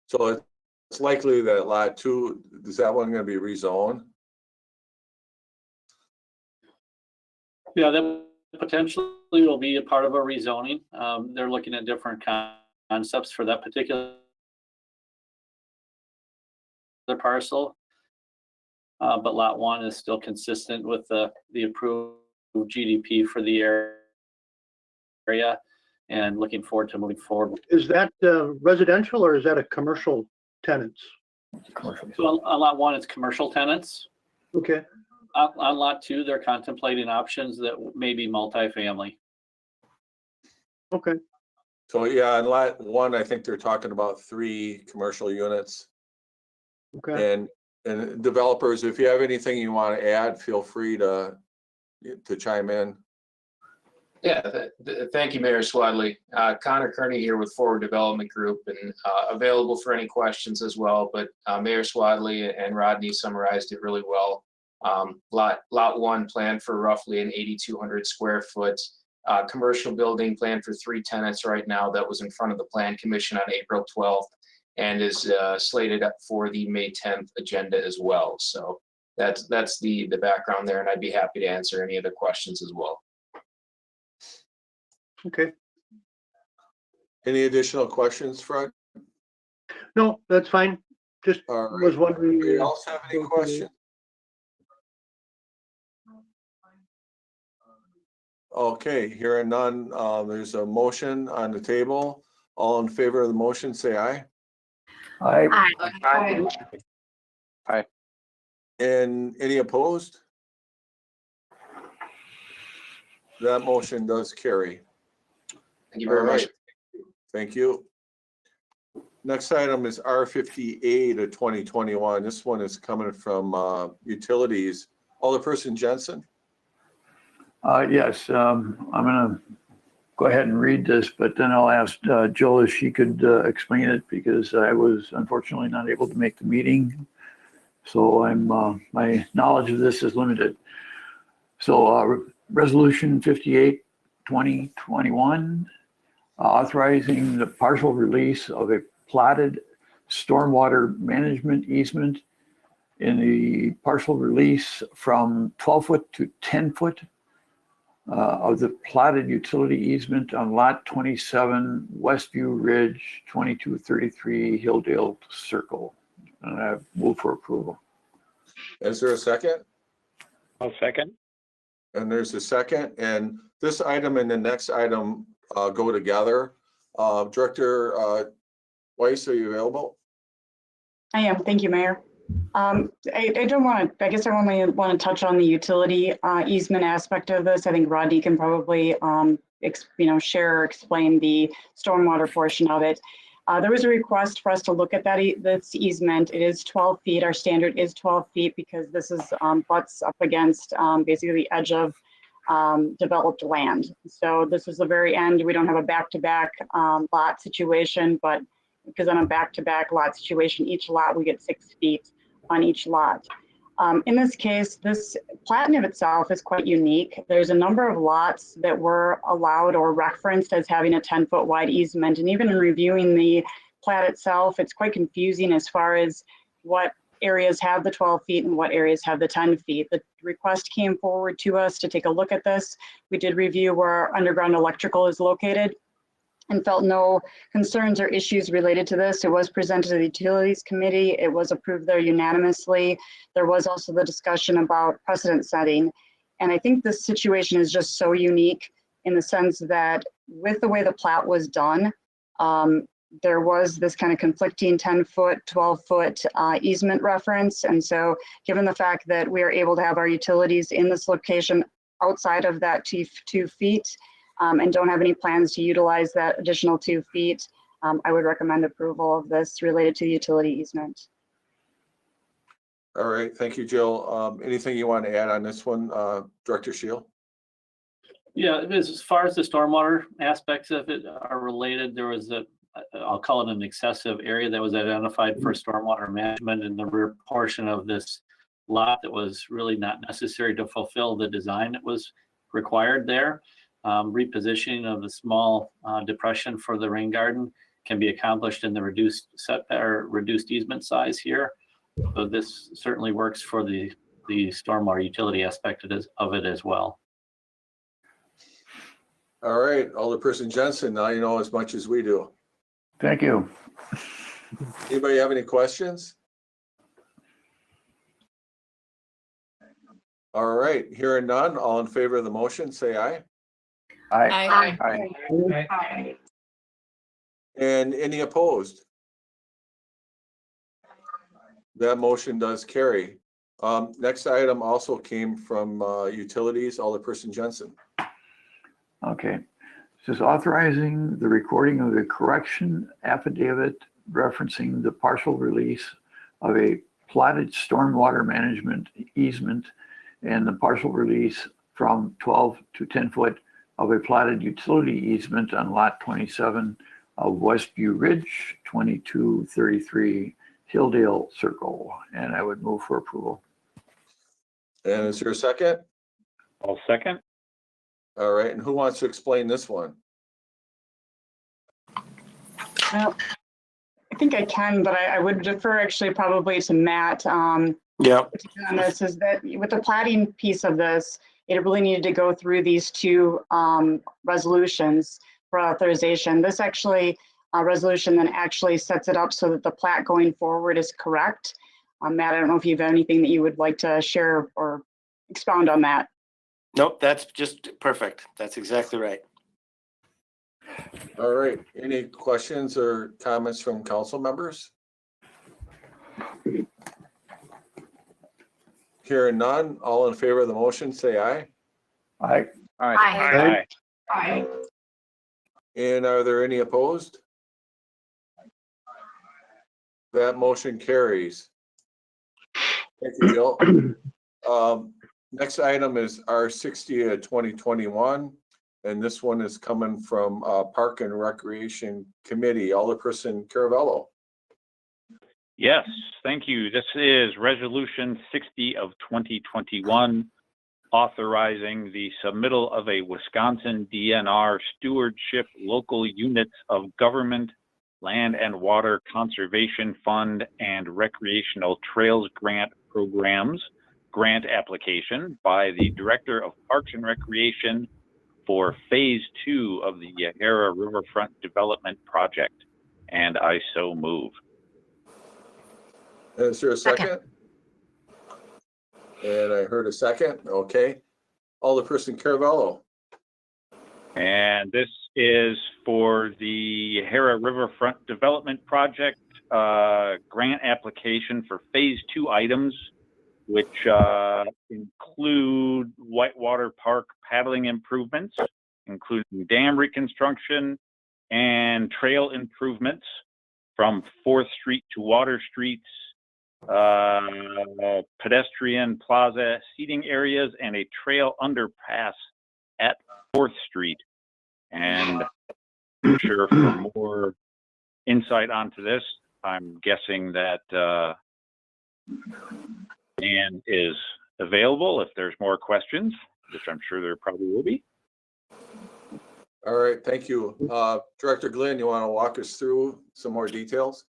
So it's likely that Lot 2, is that one going to be rezoned? Yeah, that potentially will be a part of a rezoning. They're looking at different concepts for that particular parcel. But Lot 1 is still consistent with the approved GDP for the area, and looking forward to moving forward. Is that residential or is that a commercial tenants? So on Lot 1, it's commercial tenants. Okay. On Lot 2, they're contemplating options that may be multifamily. Okay. So yeah, on Lot 1, I think they're talking about 3 commercial units. Okay. And developers, if you have anything you want to add, feel free to chime in. Yeah, thank you, Mayor Swadley. Connor Kearney here with Forward Development Group, and available for any questions as well. But Mayor Swadley and Rodney summarized it really well. Lot 1 planned for roughly an 8,200 square foot commercial building planned for 3 tenants right now. That was in front of the Plan Commission on April 12th and is slated up for the May 10th agenda as well. So that's the background there, and I'd be happy to answer any other questions as well. Okay. Any additional questions, Fred? No, that's fine. Just All right. was wondering. Anybody else have any questions? Okay, hearing none, there's a motion on the table. All in favor of the motion, say aye. Aye. Aye. And any opposed? That motion does carry. Thank you very All much. right. Thank you. Next item is R58 of 2021. This one is coming from Utilities. Alderperson Jensen. Yes, I'm gonna go ahead and read this, but then I'll ask Jill if she could explain it because I was unfortunately not able to make the meeting. So my knowledge of this is limited. So Resolution 58, 2021, authorizing the partial release of a platted stormwater management easement in the partial release from 12-foot to 10-foot of the platted utility easement on lot 27, Westview Ridge, 2233 Hilldale Circle. And I move for approval. Is there a second? I'll second. And there's a second. And this item and the next item go together. Director Weiss, are you available? I am. Thank you, Mayor. I don't want to, I guess I only want to touch on the utility easement aspect of this. I think Rodney can probably, share or explain the stormwater portion of it. There was a request for us to look at this easement. It is 12 feet. Our standard is 12 feet because this is butts up against basically the edge of developed land. So this is the very end. We don't have a back-to-back lot situation, but because on a back-to-back lot situation, each lot we get 6 feet on each lot. In this case, this plat in of itself is quite unique. There's a number of lots that were allowed or referenced as having a 10-foot wide easement. And even in reviewing the plat itself, it's quite confusing as far as what areas have the 12 feet and what areas have the 10 feet. The request came forward to us to take a look at this. We did review where our underground electrical is located and felt no concerns or issues related to this. It was presented to the Utilities Committee. It was approved there unanimously. There was also the discussion about precedent setting. And I think this situation is just so unique in the sense that with the way the plat was done, there was this kind of conflicting 10-foot, 12-foot easement reference. And so given the fact that we are able to have our utilities in this location outside of that 2 feet, and don't have any plans to utilize that additional 2 feet, I would recommend approval of this related to the utility easement. All right, thank you, Jill. Anything you want to add on this one, Director Shield? Yeah, as far as the stormwater aspects of it are related, there was I'll call it an excessive area that was identified for stormwater management in the rear portion of this lot that was really not necessary to fulfill the design that was required there. Repositioning of the small depression for the rain garden can be accomplished in the reduced easement size here. So this certainly works for the stormwater utility aspect of it as well. All right, Alderperson Jensen, now you know as much as we do. Thank you. Anybody have any questions? All right, hearing none, all in favor of the motion, say aye. Aye. Aye. And any opposed? That motion does carry. Next item also came from Utilities, Alderperson Jensen. Okay. This is authorizing the recording of a correction affidavit referencing the partial release of a platted stormwater management easement and the partial release from 12 to 10 foot of a platted utility easement on lot 27 of Westview Ridge, 2233 Hilldale Circle. And I would move for approval. And is there a second? I'll second. All right, and who wants to explain this one? Well, I think I can, but I would defer actually probably to Matt. Yeah. On this is that with the plating piece of this, it really needed to go through these two resolutions for authorization. This actually resolution then actually sets it up so that the plat going forward is correct. Matt, I don't know if you have anything that you would like to share or expound on that. Nope, that's just perfect. That's exactly right. All right, any questions or comments from council members? Hearing none, all in favor of the motion, say aye. Aye. Aye. Aye. Aye. Aye. And are there any opposed? That motion carries. Thank you, Jill. Next item is R60 of 2021, and this one is coming from Park and Recreation Committee. Alderperson Caravello. Yes, thank you. This is Resolution 60 of 2021, authorizing the submittal of a Wisconsin DNR Stewardship Local Units of Government, Land and Water Conservation Fund, and Recreational Trails Grant Programs grant application by the Director of Parks and Recreation for Phase 2 of the Yahara Riverfront Development Project. And I so move. Is there a second? And I heard a second. Okay. Alderperson Caravello. And this is for the Yahara Riverfront Development Project grant application for Phase 2 items, which include Whitewater Park paddling improvements, including dam reconstruction and trail improvements from 4th Street to Water Streets, pedestrian plaza seating areas, and a trail underpass at 4th Street. And I'm sure for more insight onto this, I'm guessing that Dan is available if there's more questions, which I'm sure there probably will be. All right, thank you. Director Glenn, you want to walk us through some more details?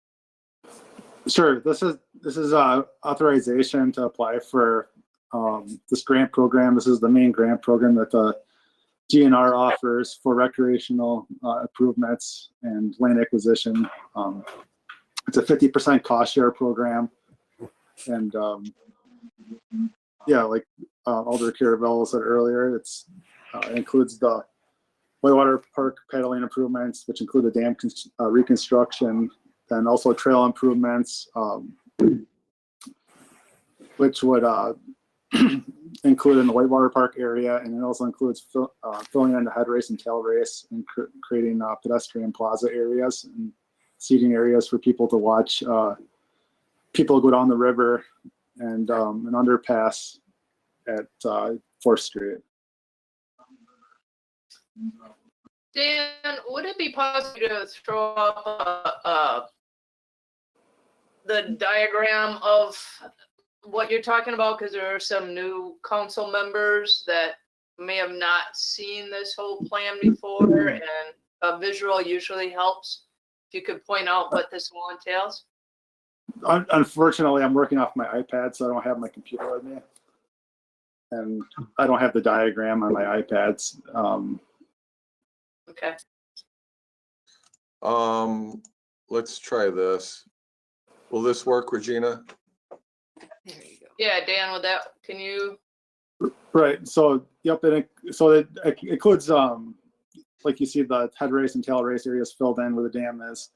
Sure. This is authorization to apply for this grant program. This is the main grant program that the GNR offers for recreational improvements and land acquisition. It's a 50% cost share program, and yeah, like Alder Caravello said earlier, it's includes the Whitewater Park paddling improvements, which include the dam reconstruction, and also trail improvements, which would include in the Whitewater Park area, and it also includes filling in the head race and tail race and creating pedestrian plaza areas and seating areas for people to watch people go down the river, and an underpass at 4th Street. Dan, would it be possible to throw up the diagram of what you're talking about? Because there are some new council members that may have not seen this whole plan before, and a visual usually helps. If you could point out what this all entails. Unfortunately, I'm working off my iPad, so I don't have my computer with me, and I don't have the diagram on my iPads. Okay. Let's try this. Will this work, Regina? There you go. Yeah, Dan, with that, can you? Right. So, yep. So it includes, like you see, the head race and tail race areas filled in where the dam is,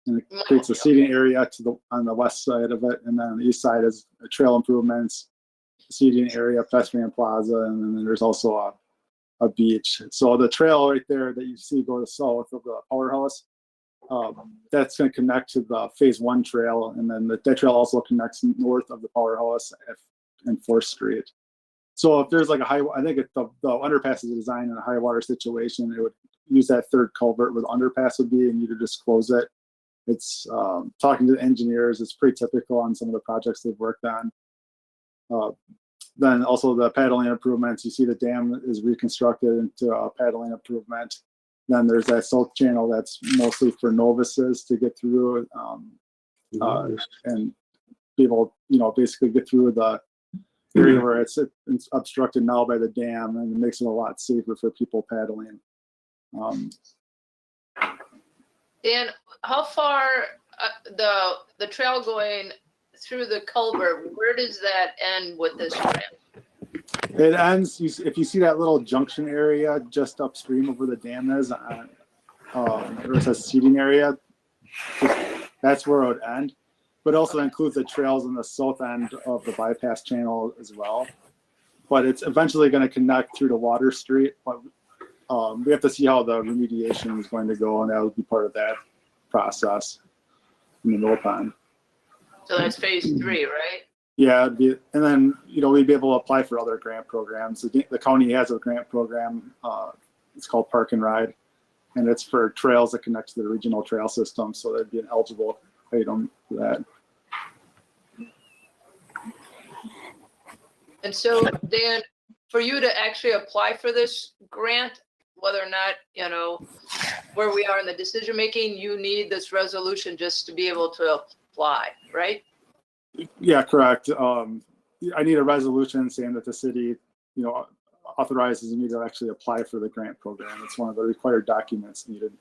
and it creates a seating area on the west side of it, and then on the east side is trail improvements, seating area, pedestrian plaza, and then there's also a beach. So the trail right there that you see go to south of the powerhouse, that's going to connect to the Phase 1 trail, and then that trail also connects north of the powerhouse and 4th Street. So if there's like I think if the underpass is designed in a high water situation, it would use that third culvert where the underpass would be, and you could just close it. It's talking to the engineers, it's pretty typical on some of the projects they've worked on. Then also the paddling improvements, you see the dam is reconstructed into a paddling improvement. Then there's that south channel that's mostly for novices to get through and be able, basically get through the area where it's obstructed now by the dam, and it makes it a lot safer for people paddling. Dan, how far the trail going through the culvert, where does that end with this trail? It ends, if you see that little junction area just upstream of where the dam is, there is a seating area, that's where it would end. But also includes the trails in the south end of the bypass channel as well. But it's eventually going to connect through to Water Street. But we have to see how the remediation is going to go, and that will be part of that process in the meantime. So that's phase 3, right? Yeah, it'd be, and then, you know, we'd be able to apply for other grant programs. The county has a grant program. It's called Park and Ride, and it's for trails that connect to the regional trail system. So that'd be an eligible item for that. And so, Dan, for you to actually apply for this grant, whether or not, you know, where we are in the decision making, you need this resolution just to be able to apply, right? Yeah, correct. I need a resolution saying that the city, you know, authorizes me to actually apply for the grant program. It's one of the required documents needed.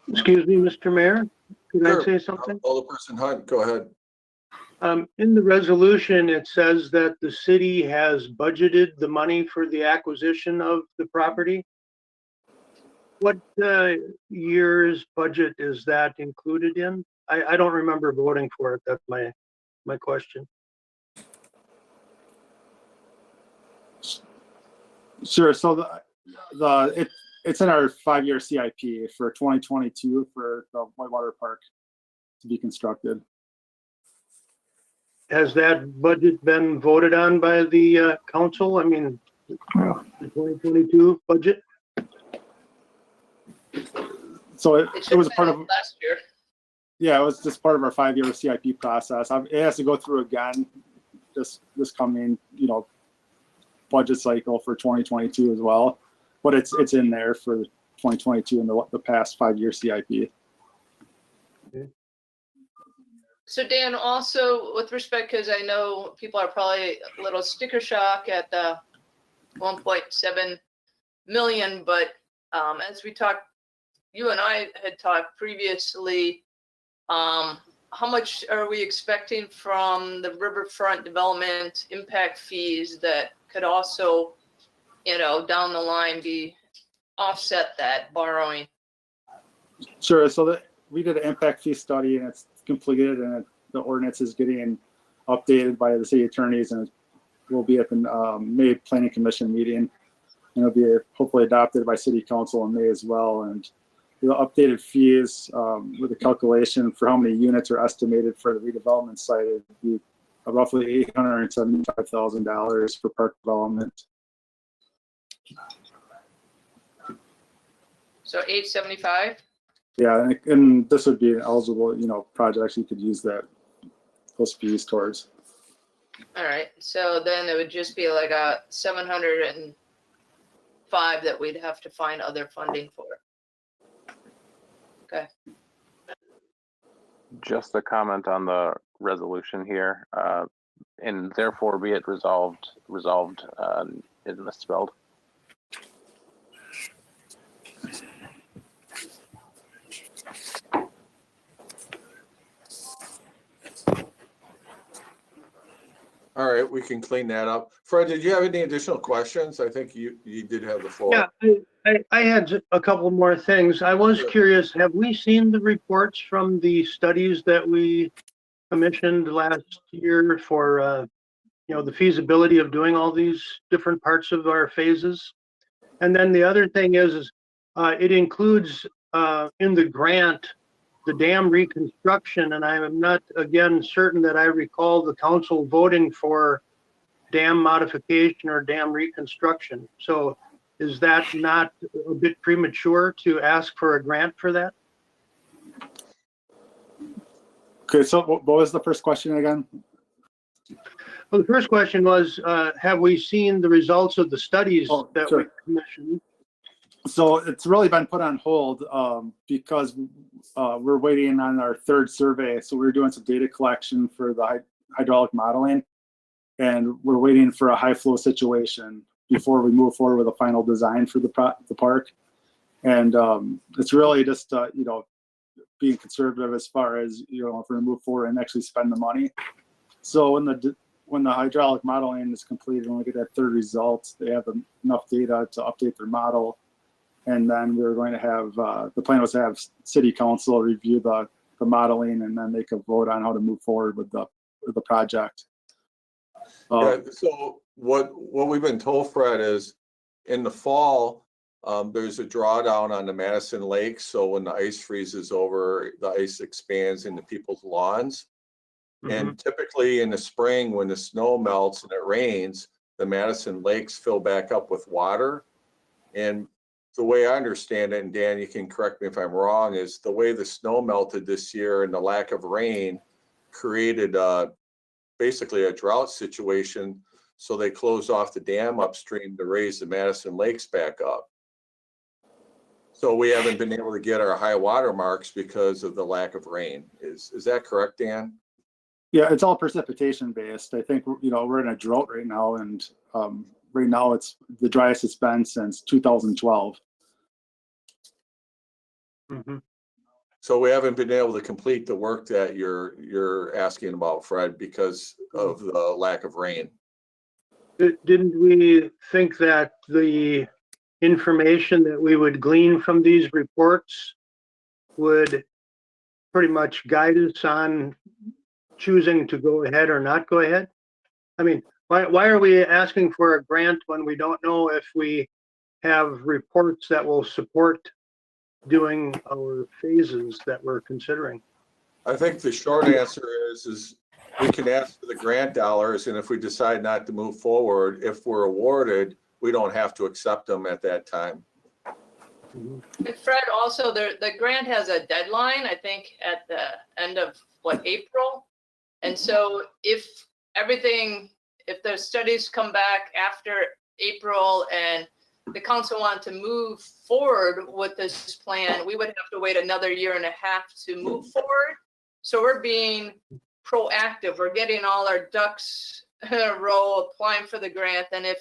Excuse me, Mr. Mayor, could I Sure. say something? Alderperson Hunt, go ahead. In the resolution, it says that the city has budgeted the money for the acquisition of the property. What year's budget is that included in? I don't remember voting for it. That's my question. Sure. So it's in our 5-year CIP for 2022 for the Whitewater Park to be constructed. Has that budget been voted on by the council? I mean, the 2022 budget? So it was part of last year. Yeah, it was just part of our 5-year CIP process. It has to go through again this coming, you know, budget cycle for 2022 as well. But it's in there for 2022 and the past 5-year CIP. So Dan, also with respect, because I know people are probably a little sticker shock at the 1.7 million, but as we talked, you and I had talked previously, how much are we expecting from the riverfront development impact fees that could also, you know, down the line be offset that borrowing? Sure. So we did an impact fee study and it's completed, and the ordinance is getting updated by the city attorneys, and it will be at the May Planning Commission meeting, and it'll be hopefully adopted by City Council in May as well. And the updated fees with the calculation for how many units are estimated for the redevelopment site, it would be roughly $875,000 for park development. So 875? Yeah, and this would be an eligible, you know, project you could use those fees towards. All right, so then it would just be like a 705 that we'd have to find other funding for. Okay. Just a comment on the resolution here, and therefore be it resolved is misspelled. All right, we can clean that up. Fred, did you have any additional questions? I think you did have the floor. Yeah, I had a couple more things. I was curious, have we seen the reports from the studies that we commissioned last year for, you know, the feasibility of doing all these different parts of our phases? And then the other thing is it includes in the grant the dam reconstruction, and I am not, again, certain that I recall the council voting for dam modification or dam reconstruction. So is that not a bit premature to ask for a grant for that? Okay, so what was the first question again? Well, the first question was, have we seen the results of the studies that we commissioned? So it's really been put on hold because we're waiting on our third survey. So we're doing some data collection for the hydraulic modeling, and we're waiting for a high flow situation before we move forward with a final design for the park. And it's really just you know, being conservative as far as, you know, if we're gonna move forward and actually spend the money. So when the hydraulic modeling is completed, when we get that third result, they have enough data to update their model. And then we're going to have, the plan was to have City Council review the modeling, and then they could vote on how to move forward with the project. Yeah, so what we've been told, Fred, is in the fall, there's a drawdown on the Madison Lake. So when the ice freezes over, the ice expands into people's lawns. And typically in the spring, when the snow melts and it rains, the Madison lakes fill back up with water. And the way I understand it, and Dan, you can correct me if I'm wrong, is the way the snow melted this year and the lack of rain created basically a drought situation. So they closed off the dam upstream to raise the Madison lakes back up. So we haven't been able to get our high water marks because of the lack of rain. Is that correct, Dan? Yeah, it's all precipitation based. I think, we're in a drought right now, and right now it's the driest it's been since 2012. So we haven't been able to complete the work that you're asking about, Fred, because of the lack of rain. Didn't we think that the information that we would glean from these reports would pretty much guide us on choosing to go ahead or not go ahead? I mean, why are we asking for a grant when we don't know if we have reports that will support doing our phases that we're considering? I think the short answer is we can ask for the grant dollars, and if we decide not to move forward, if we're awarded, we don't have to accept them at that time. And Fred, also the grant has a deadline, I think at the end of April. And so if the studies come back after April and the council wanted to move forward with this plan, we would have to wait another 1.5 years to move forward. So we're being proactive. We're getting all our ducks in a row, applying for the grant. And if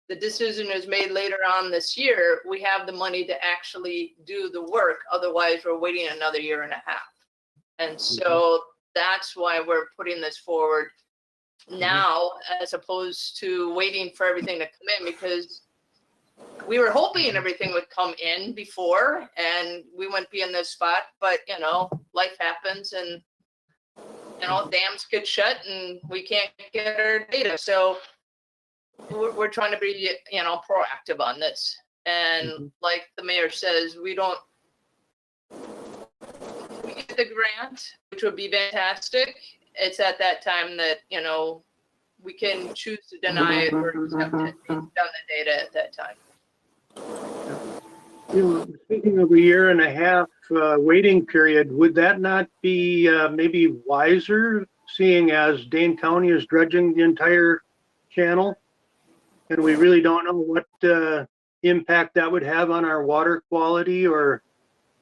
the decision is made later on this year, we have the money to actually do the work. Otherwise, we're waiting another 1.5 years. And so that's why we're putting this forward now, as opposed to waiting for everything to come in, because we were hoping everything would come in before and we wouldn't be in this spot. But, life happens and, dams get shut and we can't get our data. So we're trying to be, proactive on this. And like the mayor says, we get the grant, which would be fantastic. It's at that time that, we can choose to deny it or accept it based on the data at that time. Speaking of 1.5 years waiting period, would that not be maybe wiser, seeing as Dane County is dredging the entire channel? And we really don't know what impact that would have on our water quality or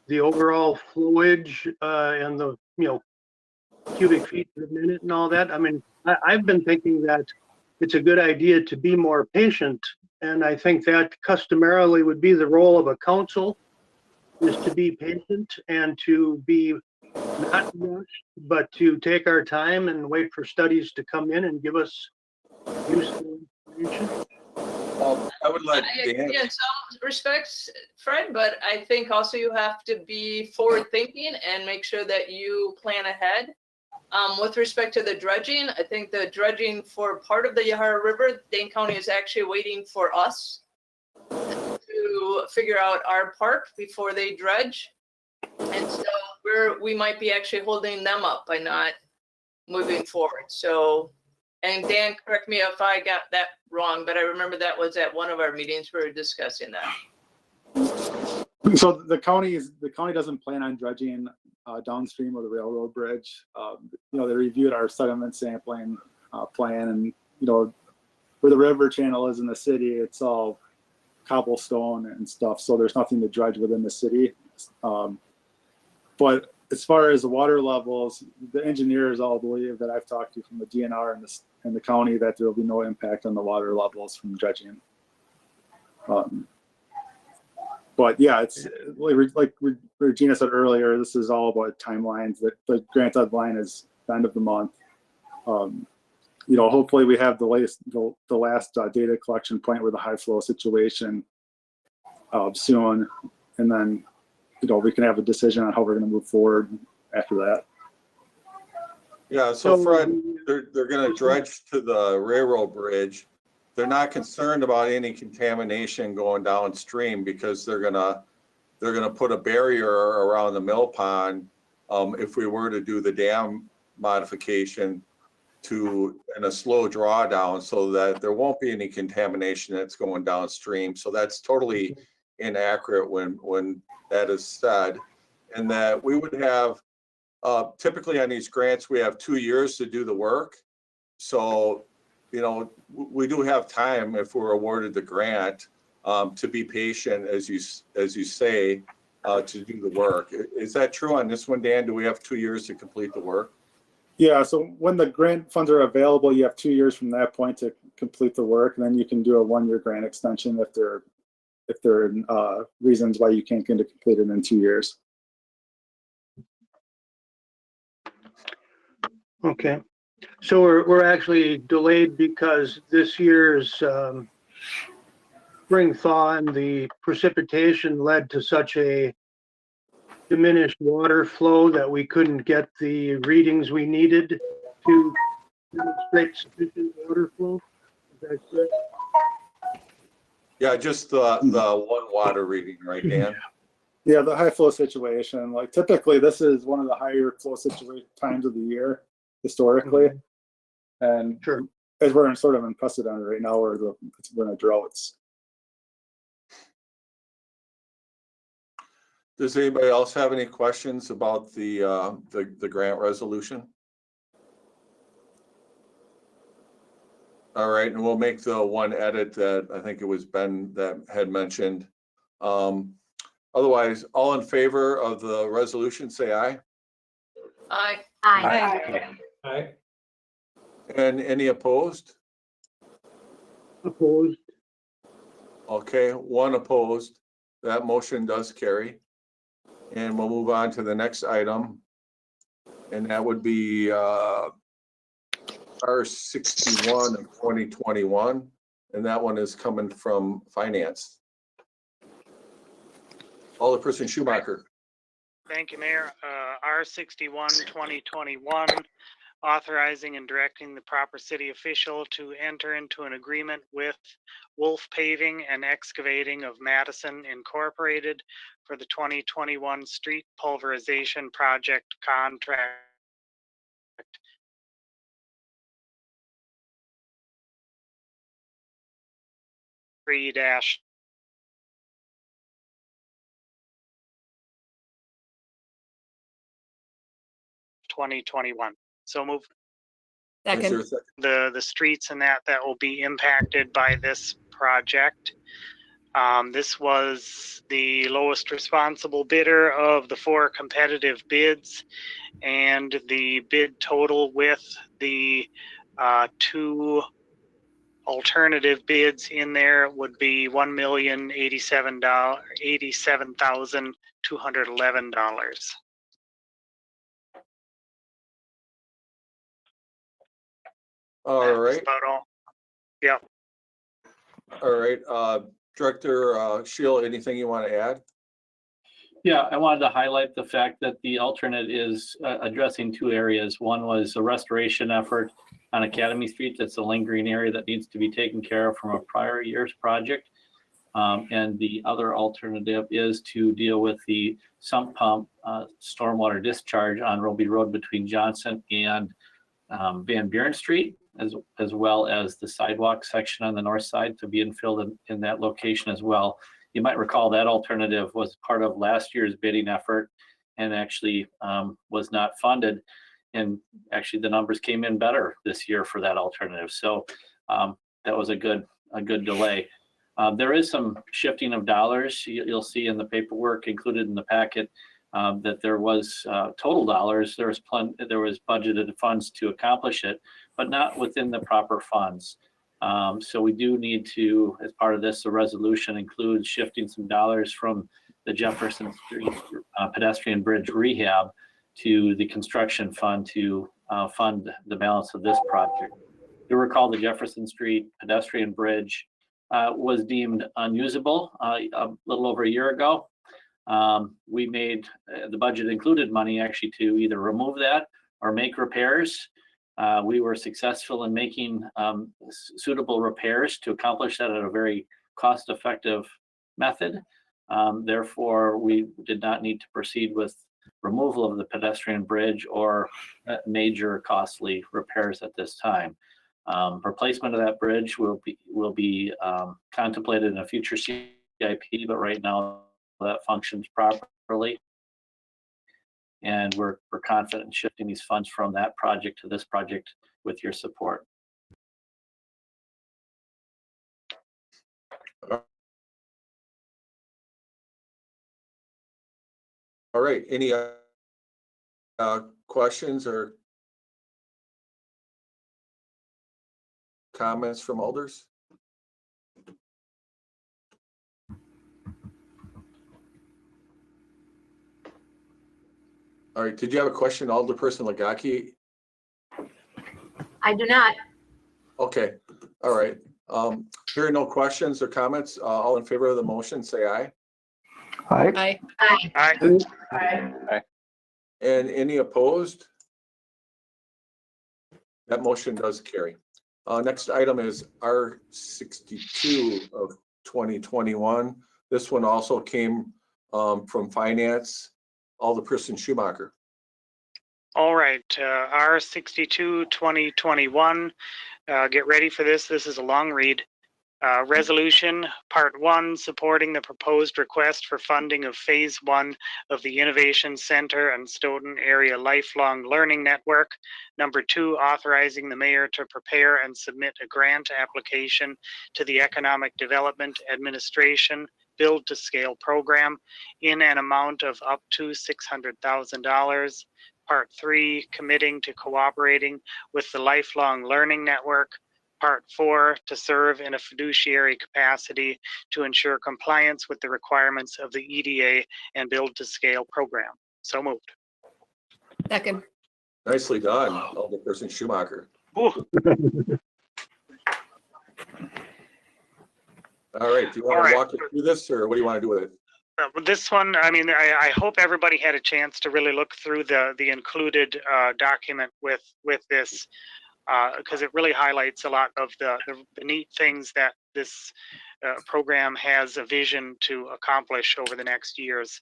the overall flowage and the cubic feet per minute and all that. I mean, I've been thinking that it's a good idea to be more patient, and I think that customarily would be the role of a council, is to be patient and to be not rushed, but to take our time and wait for studies to come in and give us useful information. I would let I agree in some respects, Fred, but I think also you have to be forward thinking and make sure that you plan ahead. With respect to the dredging, I think the dredging for part of the Yahara River, Dane County is actually waiting for us to figure out our part before they dredge. And so we might be actually holding them up by not moving forward. So, and Dan, correct me if I got that wrong, but I remember that was at one of our meetings we were discussing that. So the county doesn't plan on dredging downstream of the railroad bridge. They reviewed our sediment sampling plan, and where the river channel is in the city, it's all cobblestone and stuff. So there's nothing to dredge within the city. But as far as the water levels, the engineers all believe that I've talked to from the DNR and the county that there will be no impact on the water levels from dredging. But yeah, it's like Regina said earlier, this is all about timelines. That the grant deadline is the end of the month. Hopefully we have the last data collection point with the high flow situation soon, and then we can have a decision on how we're going to move forward after that. Yeah, so Fred, they're going to dredge to the railroad bridge, they're not concerned about any contamination going downstream because they're gonna put a barrier around the mill pond if we were to do the dam modification in a slow drawdown so that there won't be any contamination that's going downstream. So that's totally inaccurate when that is said. And that we would have, typically on these grants, we have 2 years to do the work. So, you know, we do have time if we're awarded the grant to be patient, as you say, to do the work. Is that true on this one, Dan? Do we have 2 years to complete the work? Yeah, so when the grant funds are available, you have 2 years from that point to complete the work, and then you can do a 1-year grant extension if there are reasons why you can't get it completed in 2 years. Okay, so we're actually delayed because this year's spring thaw and the precipitation led to such a diminished water flow that we couldn't get the readings we needed to demonstrate sufficient water flow. Is that correct? Yeah, just the one water reading, right, Dan? Yeah, the high flow situation, like typically this is one of the higher flow situation times of the year historically. And Sure. as we're in sort of unprecedented right now, we're in a drought. Does anybody else have any questions about the grant resolution? All right, and we'll make the one edit that I think it was Ben that had mentioned. Otherwise, all in favor of the resolution, say aye. Aye. Aye. And any opposed? Opposed? Okay, one opposed. That motion does carry. And we'll move on to the next item. And that would be R61 of 2021. And that one is coming from Finance. Alderperson Schumacher. Thank you, Mayor. R61 2021, authorizing and directing the proper city official to enter into an agreement with Wolf Paving and Excavating of Madison Incorporated for the 2021 street pulverization project contract. -. So move. Second. The streets and that will be impacted by this project. This was the lowest responsible bidder of the 4 competitive bids, and the bid total with the 2 alternative bids in there would be $1,087,211. All right. That's about all. Yeah. All right. Director Shield, anything you want to add? Yeah, I wanted to highlight the fact that the alternate is addressing 2 areas. One was a restoration effort on Academy Street. That's a lingering area that needs to be taken care of from a prior year's project. And the other alternative is to deal with the sump pump stormwater discharge on Roby Road between Johnson and Van Buren Street, as well as the sidewalk section on the north side to be infilled in that location as well. You might recall that alternative was part of last year's bidding effort and actually was not funded. And actually the numbers came in better this year for that alternative. So that was a good delay. There is some shifting of dollars. You'll see in the paperwork included in the packet that there was total dollars. There was budgeted funds to accomplish it, but not within the proper funds. So we do need to, as part of this, the resolution includes shifting some dollars from the Jefferson Street pedestrian bridge rehab to the construction fund to fund the balance of this project. You'll recall the Jefferson Street pedestrian bridge was deemed unusable a little over a year ago. We made the budget included money actually to either remove that or make repairs. We were successful in making suitable repairs to accomplish that at a very cost-effective method. Therefore, we did not need to proceed with removal of the pedestrian bridge or major costly repairs at this time. Replacement of that bridge will be contemplated in a future CIP, but right now that functions properly. And we're confident in shifting these funds from that project to this project with your support. All right, any questions or comments from alders? All right, did you have a question, Alderperson Lagaki? I do not. Okay, all right. Hearing no questions or comments, all in favor of the motion, say aye. Aye. Aye. And any opposed? That motion does carry. Next item is R62 of 2021. This one also came from Finance, Alderperson Schumacher. All right, R62 2021. Get ready for this. This is a long read. Resolution Part 1, supporting the proposed request for funding of Phase 1 of the Innovation Center and Stoughton Area Lifelong Learning Network. Number 2, authorizing the mayor to prepare and submit a grant application to the Economic Development Administration Build to Scale program in an amount of up to $600,000. Part 3, committing to cooperating with the Lifelong Learning Network. Part 4, to serve in a fiduciary capacity to ensure compliance with the requirements of the EDA and Build to Scale program. So moved. Second. Nicely done, Alderperson Schumacher. Ooh. All right, do you want to walk us through this, or what do you want to do with it? This one, I mean, I hope everybody had a chance to really look through the included document with this, because it really highlights a lot of the neat things that this program has a vision to accomplish over the next years.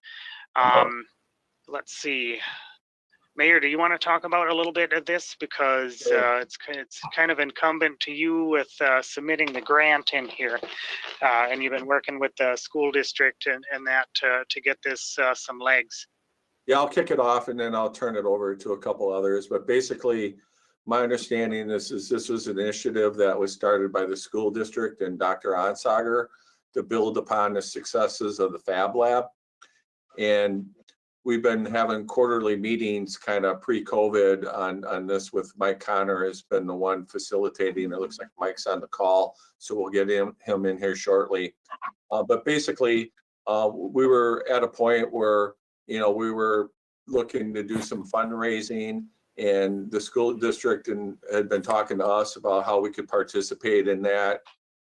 Let's see. Mayor, do you want to talk about a little bit of this? Because it's kind of incumbent to you with submitting the grant in here. And you've been working with the school district and that to get this some legs. Yeah, I'll kick it off and then I'll turn it over to a couple others. But basically, my understanding is this was an initiative that was started by the school district and Dr. Onsager to build upon the successes of the Fab Lab. And we've been having quarterly meetings kind of pre-COVID on this with Mike Connor has been the one facilitating. It looks like Mike's on the call, so we'll get him in here shortly. But basically, we were at a point where, we were looking to do some fundraising, and the school district had been talking to us about how we could participate in that.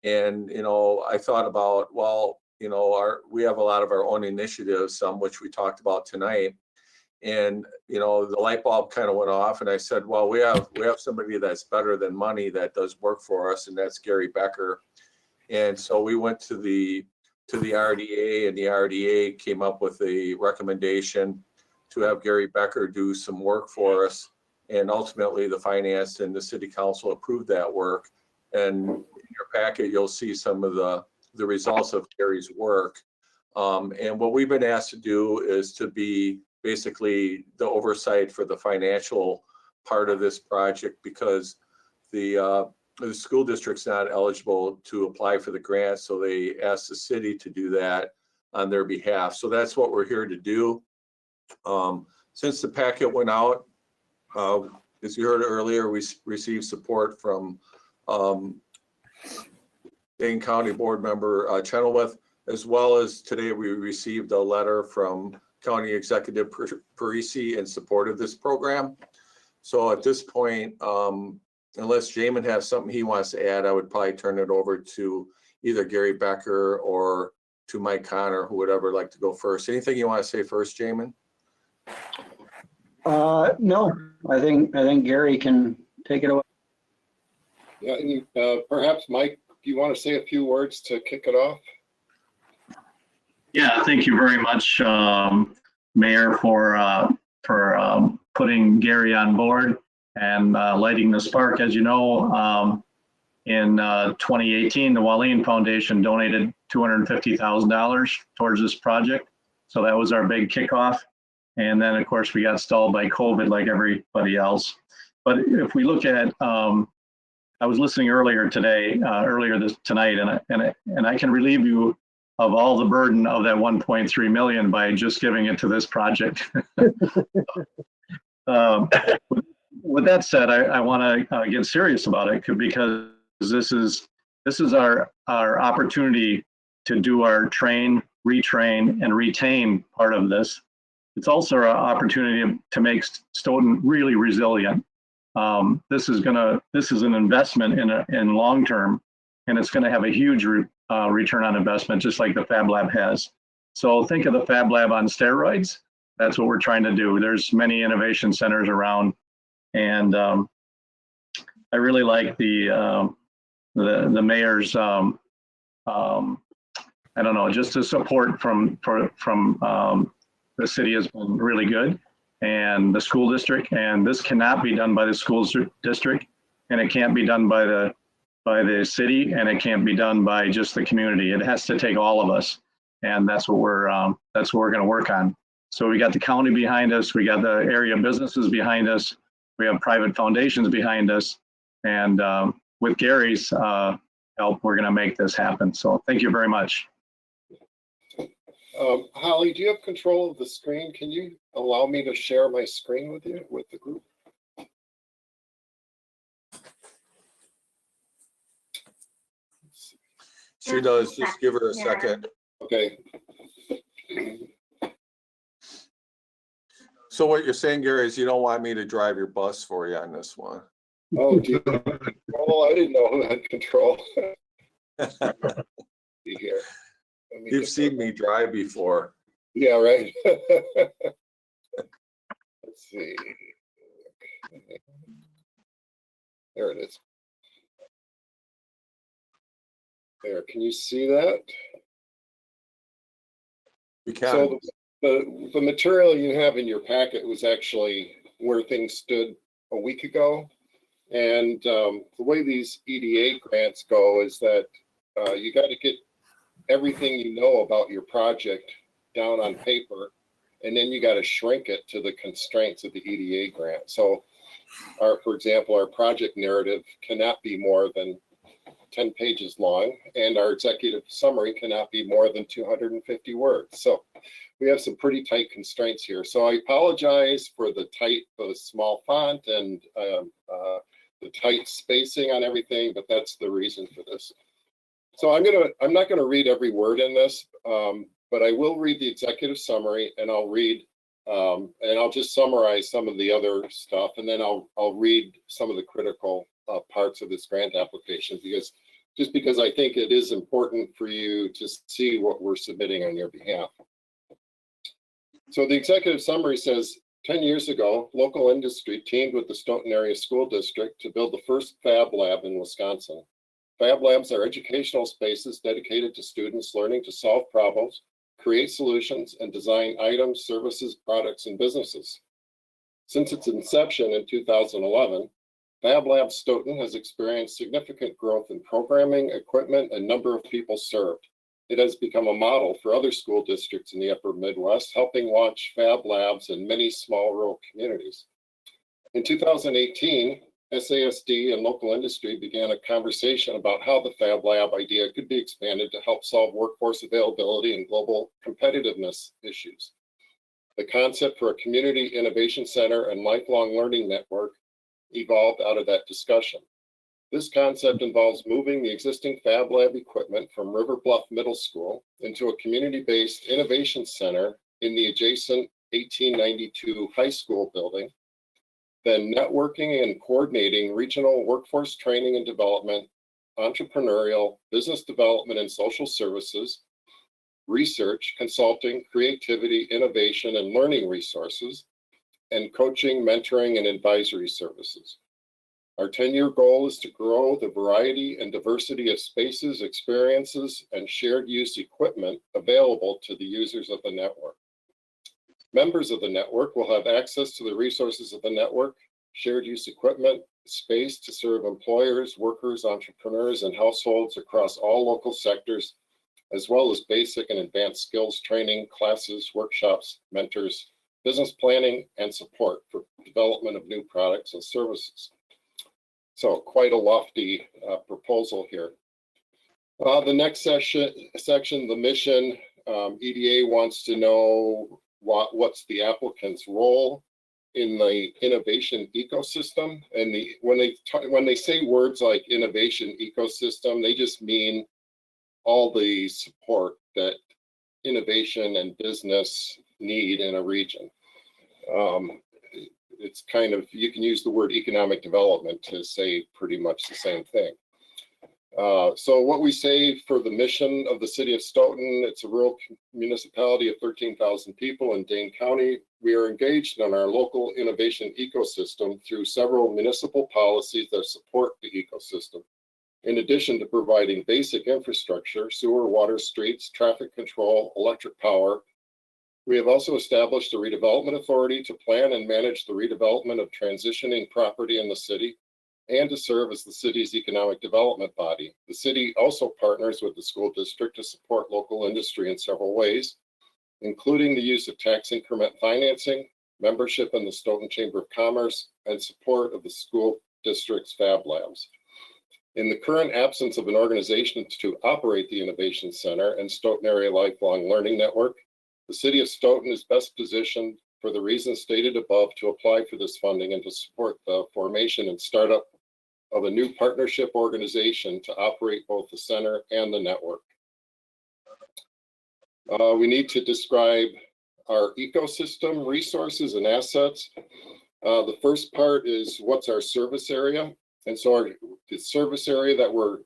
And, I thought about, well, we have a lot of our own initiatives, some which we talked about tonight. And, the light bulb kind of went off and I said, well, we have somebody that's better than money that does work for us, and that's Gary Becker. And so we went to the RDA, and the RDA came up with a recommendation to have Gary Becker do some work for us. And ultimately the finance and the city council approved that work. And in your packet, you'll see some of the results of Gary's work. And what we've been asked to do is to be basically the oversight for the financial part of this project, because the school district's not eligible to apply for the grant. So they asked the city to do that on their behalf. So that's what we're here to do. Since the packet went out, as you heard earlier, we received support from Dane County Board Member Chenoweth, as well as today we received a letter from County Executive Parisi in support of this program. So at this point, unless Jamin has something he wants to add, I would probably turn it over to either Gary Becker or to Mike Connor, who would ever like to go first. Anything you want to say first, Jamin? No, I think Gary can take it away. Yeah, and perhaps Mike, do you want to say a few words to kick it off? Yeah, thank you very much, Mayor, for putting Gary on board and lighting the spark. As you know, in 2018, the Wallene Foundation donated $250,000 towards this project. So that was our big kickoff. And then, of course, we got stalled by COVID like everybody else. But if we look at, I was listening earlier tonight, and I can relieve you of all the burden of that 1.3 million by just giving it to this project. With that said, I want to get serious about it because this is our opportunity to do our train, retrain, and retain part of this. It's also our opportunity to make Stoughton really resilient. This is an investment in long term, and it's going to have a huge return on investment, just like the Fab Lab has. So think of the Fab Lab on steroids. That's what we're trying to do. There's many innovation centers around, and I really like the mayor's I don't know, just the support from the city has been really good, and the school district. And this cannot be done by the school district, and it can't be done by the city, and it can't be done by just the community. It has to take all of us, and that's what we're going to work on. So we got the county behind us, we got the area businesses behind us, we have private foundations behind us, and with Gary's help, we're going to make this happen. So thank you very much. Holly, do you have control of the screen? Can you allow me to share my screen with you, with the group? She does. Just give her a second. Okay. So what you're saying, Gary, is you don't want me to drive your bus for you on this one? Oh, do you have control? I didn't know who had control. Here. You've seen me drive before. Yeah, right. Let's see. There it is. There, can you see that? We can. So the material you have in your packet was actually where things stood a week ago. And the way these EDA grants go is that you got to get everything you know about your project down on paper, and then you got to shrink it to the constraints of the EDA grant. So, for example, our project narrative cannot be more than 10 pages long, and our executive summary cannot be more than 250 words. So we have some pretty tight constraints here. So I apologize for the small font and the tight spacing on everything, but that's the reason for this. So I'm not gonna read every word in this, but I will read the executive summary, and I'll read and I'll just summarize some of the other stuff, and then I'll read some of the critical parts of this grant application, because I think it is important for you to see what we're submitting on your behalf. So the executive summary says, 10 years ago, local industry teamed with the Stoughton Area School District to build the first Fab Lab in Wisconsin. Fab Labs are educational spaces dedicated to students learning to solve problems, create solutions, and design items, services, products, and businesses. Since its inception in 2011, Fab Lab Stoughton has experienced significant growth in programming, equipment, and number of people served. It has become a model for other school districts in the upper Midwest, helping launch Fab Labs in many small rural communities. In 2018, SASD and local industry began a conversation about how the Fab Lab idea could be expanded to help solve workforce availability and global competitiveness issues. The concept for a community innovation center and lifelong learning network evolved out of that discussion. This concept involves moving the existing Fab Lab equipment from River Bluff Middle School into a community-based innovation center in the adjacent 1892 high school building, then networking and coordinating regional workforce training and development, entrepreneurial, business development and social services, research, consulting, creativity, innovation, and learning resources, and coaching, mentoring, and advisory services. Our 10-year goal is to grow the variety and diversity of spaces, experiences, and shared use equipment available to the users of the network. Members of the network will have access to the resources of the network, shared use equipment, space to serve employers, workers, entrepreneurs, and households across all local sectors, as well as basic and advanced skills training, classes, workshops, mentors, business planning, and support for development of new products and services. So quite a lofty proposal here. The next section, the mission, EDA wants to know what's the applicant's role in the innovation ecosystem. And when they say words like innovation ecosystem, they just mean all the support that innovation and business need in a region. It's kind of, you can use the word economic development to say pretty much the same thing. So what we say for the mission of the city of Stoughton, it's a rural municipality of 13,000 people in Dane County. We are engaged in our local innovation ecosystem through several municipal policies that support the ecosystem. In addition to providing basic infrastructure, sewer, water, streets, traffic control, electric power, we have also established a redevelopment authority to plan and manage the redevelopment of transitioning property in the city and to serve as the city's economic development body. The city also partners with the school district to support local industry in several ways, including the use of tax increment financing, membership in the Stoughton Chamber of Commerce, and support of the school district's Fab Labs. In the current absence of an organization to operate the Innovation Center and Stoughton Area Lifelong Learning Network, the city of Stoughton is best positioned for the reasons stated above to apply for this funding and to support the formation and startup of a new partnership organization to operate both the center and the network. We need to describe our ecosystem, resources, and assets. The first part is what's our service area. And so the service area that we're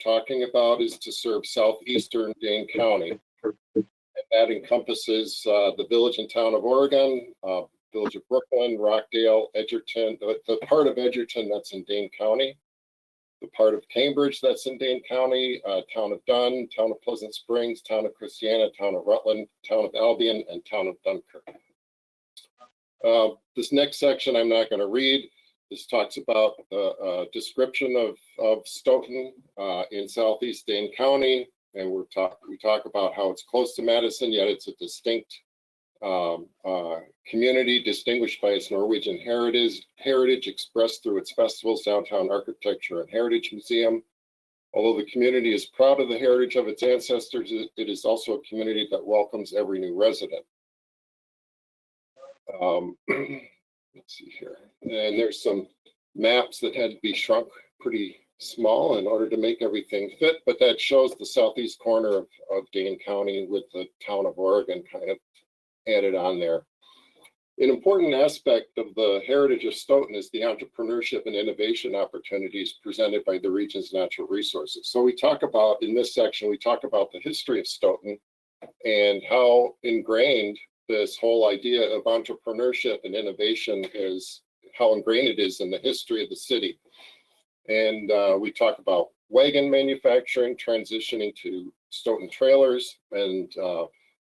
talking about is to serve southeastern Dane County. And that encompasses the village and town of Oregon, village of Brooklyn, Rockdale, Edgerton, the part of Edgerton that's in Dane County, the part of Cambridge that's in Dane County, town of Dunn, town of Pleasant Springs, town of Christiana, town of Rutland, town of Albion, and town of Dunkirk. This next section I'm not going to read. This talks about the description of Stoughton in southeast Dane County, and we talk about how it's close to Madison, yet it's a distinct community distinguished by its Norwegian heritage expressed through its festivals, downtown architecture, and heritage museum. Although the community is proud of the heritage of its ancestors, it is also a community that welcomes every new resident. Let's see here. And there's some maps that had to be shrunk pretty small in order to make everything fit, but that shows the southeast corner of Dane County with the town of Oregon kind of added on there. An important aspect of the heritage of Stoughton is the entrepreneurship and innovation opportunities presented by the region's natural resources. So we talk about, in this section, we talk about the history of Stoughton and how ingrained this whole idea of entrepreneurship and innovation is, how ingrained it is in the history of the city. And we talk about wagon manufacturing, transitioning to Stoughton trailers, and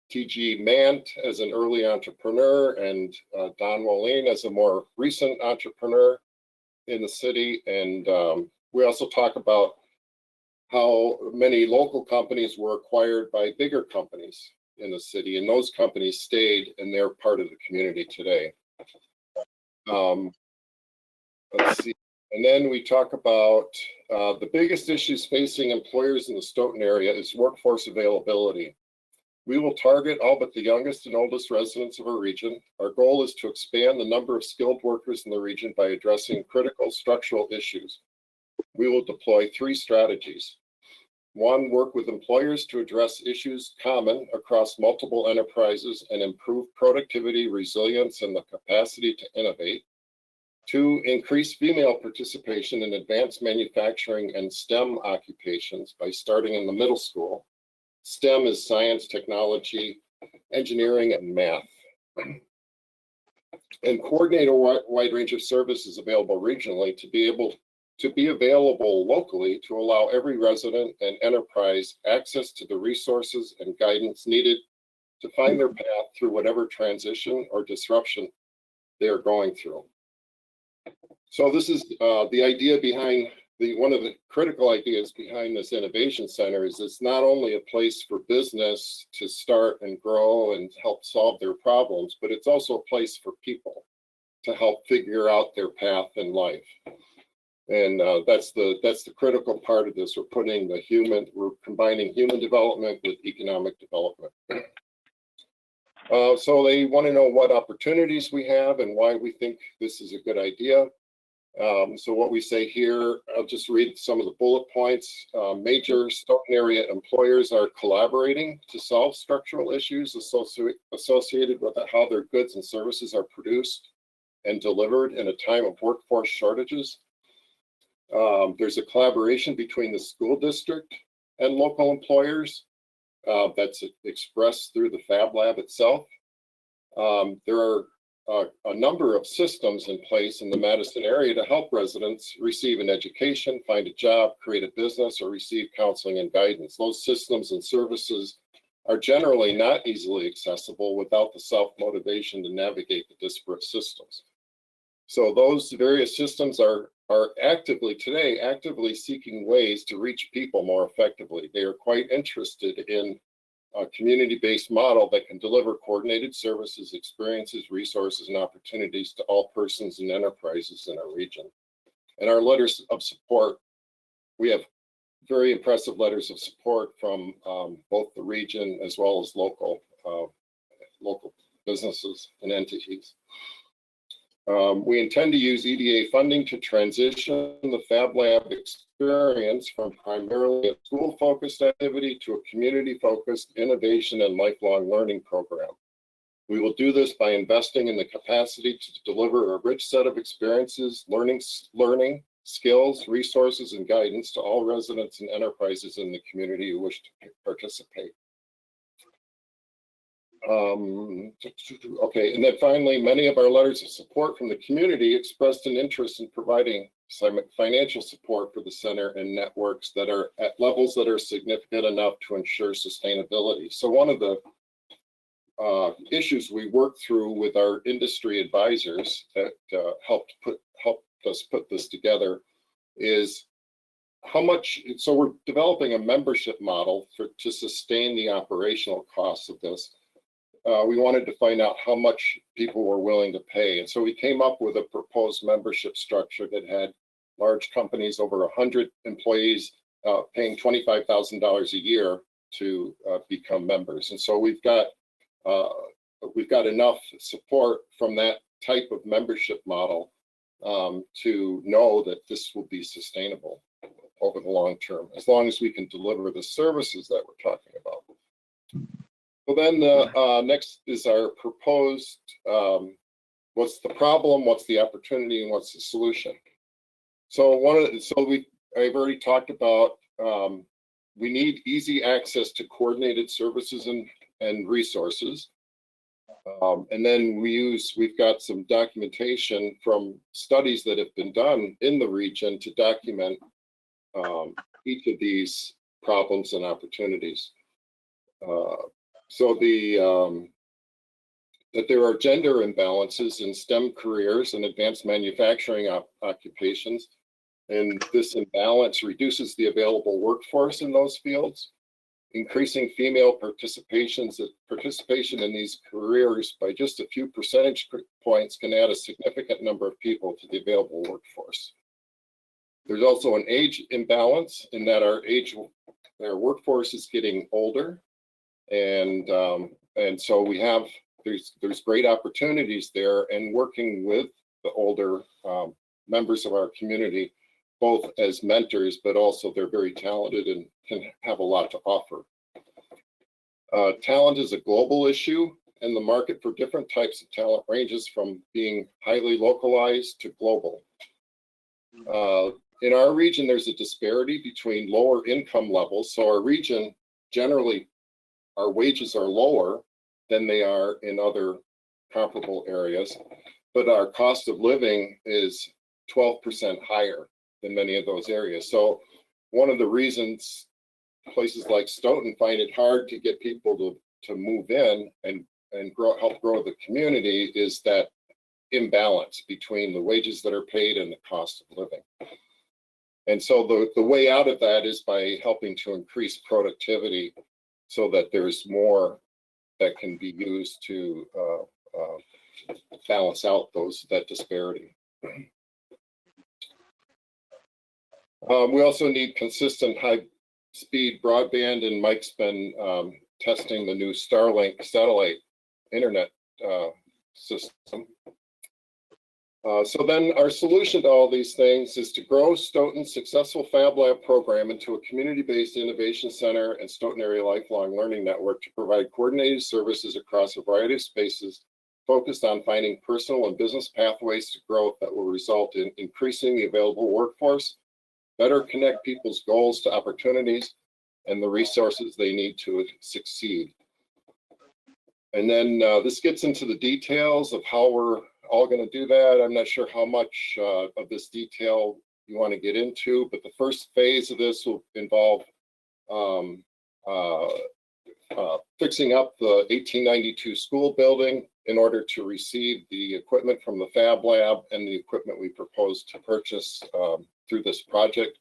T.G. Mant as an early entrepreneur, and Don Wallin as a more recent entrepreneur in the city. And we also talk about how many local companies were acquired by bigger companies in the city, and those companies stayed and they're part of the community today. Let's see. And then we talk about the biggest issues facing employers in the Stoughton area is workforce availability. We will target all but the youngest and oldest residents of our region. Our goal is to expand the number of skilled workers in the region by addressing critical structural issues. We will deploy 3 strategies. 1, work with employers to address issues common across multiple enterprises and improve productivity, resilience, and the capacity to innovate. 2, increase female participation in advanced manufacturing and STEM occupations by starting in the middle school. STEM is science, technology, engineering, and math. And coordinate a wide range of services available regionally to be able to be available locally to allow every resident and enterprise access to the resources and guidance needed to find their path through whatever transition or disruption they are going through. So this is the idea behind one of the critical ideas behind this innovation center is it's not only a place for business to start and grow and help solve their problems, but it's also a place for people to help figure out their path in life. And that's the critical part of this. We're combining human development with economic development. So they want to know what opportunities we have and why we think this is a good idea. So what we say here, I'll just read some of the bullet points. Major Stoughton area employers are collaborating to solve structural issues associated with how their goods and services are produced and delivered in a time of workforce shortages. There's a collaboration between the school district and local employers that's expressed through the Fab Lab itself. There are a number of systems in place in the Madison area to help residents receive an education, find a job, create a business, or receive counseling and guidance. Those systems and services are generally not easily accessible without the self-motivation to navigate the disparate systems. So those various systems are actively seeking ways to reach people more effectively. They are quite interested in a community-based model that can deliver coordinated services, experiences, resources, and opportunities to all persons and enterprises in our region. And our letters of support, we have very impressive letters of support from both the region as well as local businesses and entities. We intend to use EDA funding to transition the Fab Lab experience from primarily a school-focused activity to a community-focused innovation and lifelong learning program. We will do this by investing in the capacity to deliver a rich set of experiences, learning, skills, resources, and guidance to all residents and enterprises in the community who wish to participate. Okay, and then finally, many of our letters of support from the community expressed an interest in providing some financial support for the center and networks that are at levels that are significant enough to ensure sustainability. So one of the issues we worked through with our industry advisors that helped us put this together is how much, so we're developing a membership model to sustain the operational costs of this. We wanted to find out how much people were willing to pay. And so we came up with a proposed membership structure that had large companies, over 100 employees, paying $25,000 a year to become members. And so we've got enough support from that type of membership model to know that this will be sustainable over the long term, as long as we can deliver the services that we're talking about. So then next is our proposed, what's the problem, what's the opportunity, and what's the solution? So I've already talked about, we need easy access to coordinated services and resources. And then we've got some documentation from studies that have been done in the region to document each of these problems and opportunities. So that there are gender imbalances in STEM careers and advanced manufacturing occupations, and this imbalance reduces the available workforce in those fields. Increasing female participation in these careers by just a few percentage points can add a significant number of people to the available workforce. There's also an age imbalance in that our workforce is getting older. And so there's great opportunities there, and working with the older members of our community, both as mentors, but also they're very talented and can have a lot to offer. Talent is a global issue, and the market for different types of talent ranges from being highly localized to global. In our region, there's a disparity between lower income levels. So our region, generally, our wages are lower than they are in other comparable areas, but our cost of living is 12% higher in many of those areas. So one of the reasons places like Stoughton find it hard to get people to move in and help grow the community is that imbalance between the wages that are paid and the cost of living. And so the way out of that is by helping to increase productivity so that there's more that can be used to balance out that disparity. We also need consistent high-speed broadband, and Mike's been testing the new Starlink satellite internet system. So then our solution to all these things is to grow Stoughton's successful Fab Lab program into a community-based innovation center and Stoughton area lifelong learning network to provide coordinated services across a variety of spaces focused on finding personal and business pathways to growth that will result in increasing the available workforce, better connect people's goals to opportunities, and the resources they need to succeed. And then this gets into the details of how we're all going to do that. I'm not sure how much of this detail you want to get into, but the first phase of this will involve fixing up the 1892 school building in order to receive the equipment from the Fab Lab and the equipment we propose to purchase through this project.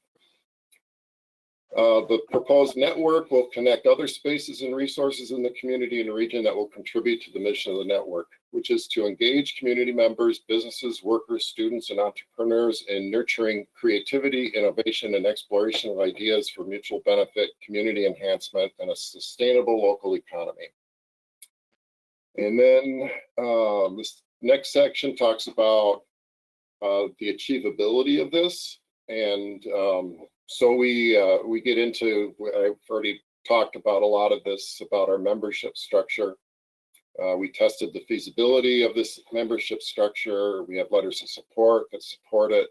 The proposed network will connect other spaces and resources in the community and region that will contribute to the mission of the network, which is to engage community members, businesses, workers, students, and entrepreneurs in nurturing creativity, innovation, and exploration of ideas for mutual benefit, community enhancement, and a sustainable local economy. And then this next section talks about the achievability of this. And so we get into, I've already talked about a lot of this, about our membership structure. We tested the feasibility of this membership structure. We have letters of support that support it.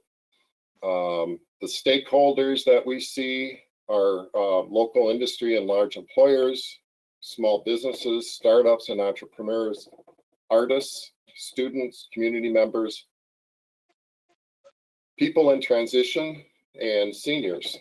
The stakeholders that we see are local industry and large employers, small businesses, startups and entrepreneurs, artists, students, community members, people in transition, and seniors.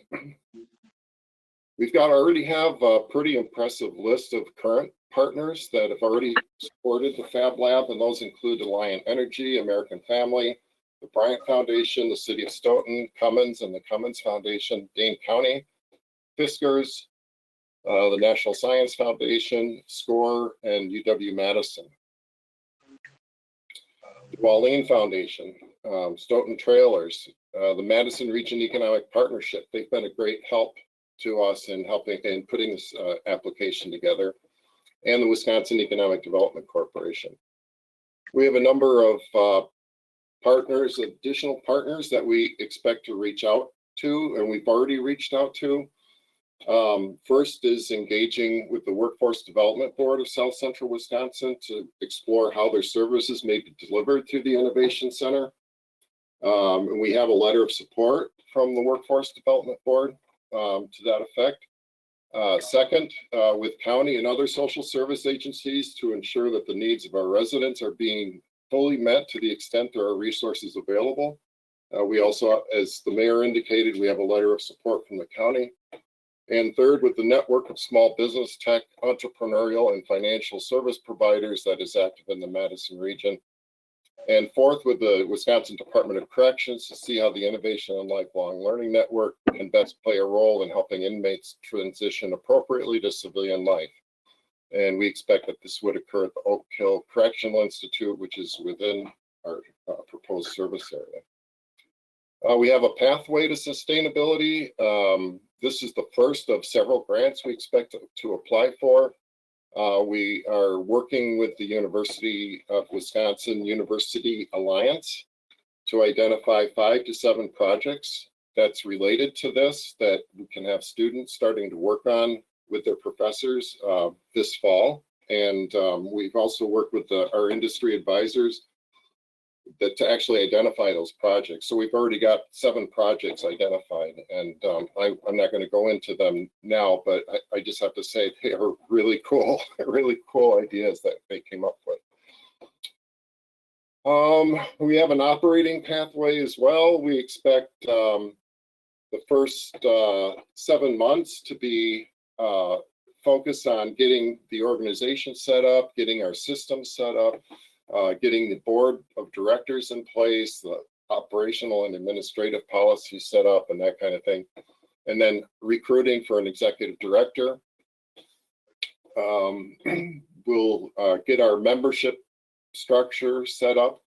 We've already have a pretty impressive list of current partners that have already supported the Fab Lab, and those include Alliant Energy, American Family, the Bryant Foundation, the City of Stoughton, Cummins and the Cummins Foundation, Dane County, Fiskars, the National Science Foundation, SCORE, and UW-Madison. The Wallene Foundation, Stoughton Trailers, the Madison Region Economic Partnership. They've been a great help to us in helping in putting this application together, and the Wisconsin Economic Development Corporation. We have a number of partners, additional partners that we expect to reach out to, and we've already reached out to. First is engaging with the Workforce Development Board of South Central Wisconsin to explore how their services may be delivered through the Innovation Center. And we have a letter of support from the Workforce Development Board to that effect. Second, with county and other social service agencies to ensure that the needs of our residents are being fully met to the extent there are resources available. We also, as the mayor indicated, we have a letter of support from the county. And third, with the network of small business, tech, entrepreneurial, and financial service providers that is active in the Madison region. And fourth, with the Wisconsin Department of Corrections to see how the Innovation and Lifelong Learning Network can best play a role in helping inmates transition appropriately to civilian life. And we expect that this would occur at the Oak Hill Correctional Institute, which is within our proposed service area. We have a pathway to sustainability. This is the first of several grants we expect to apply for. We are working with the University of Wisconsin University Alliance to identify 5 to 7 projects that's related to this that we can have students starting to work on with their professors this fall. And we've also worked with our industry advisors to actually identify those projects. So we've already got 7 projects identified, and I'm not going to go into them now, but I just have to say they are really cool ideas that they came up with. We have an operating pathway as well. We expect the first 7 months to be focused on getting the organization set up, getting our system set up, getting the board of directors in place, the operational and administrative policy set up, and that kind of thing. And then recruiting for an executive director. We'll get our membership structure set up.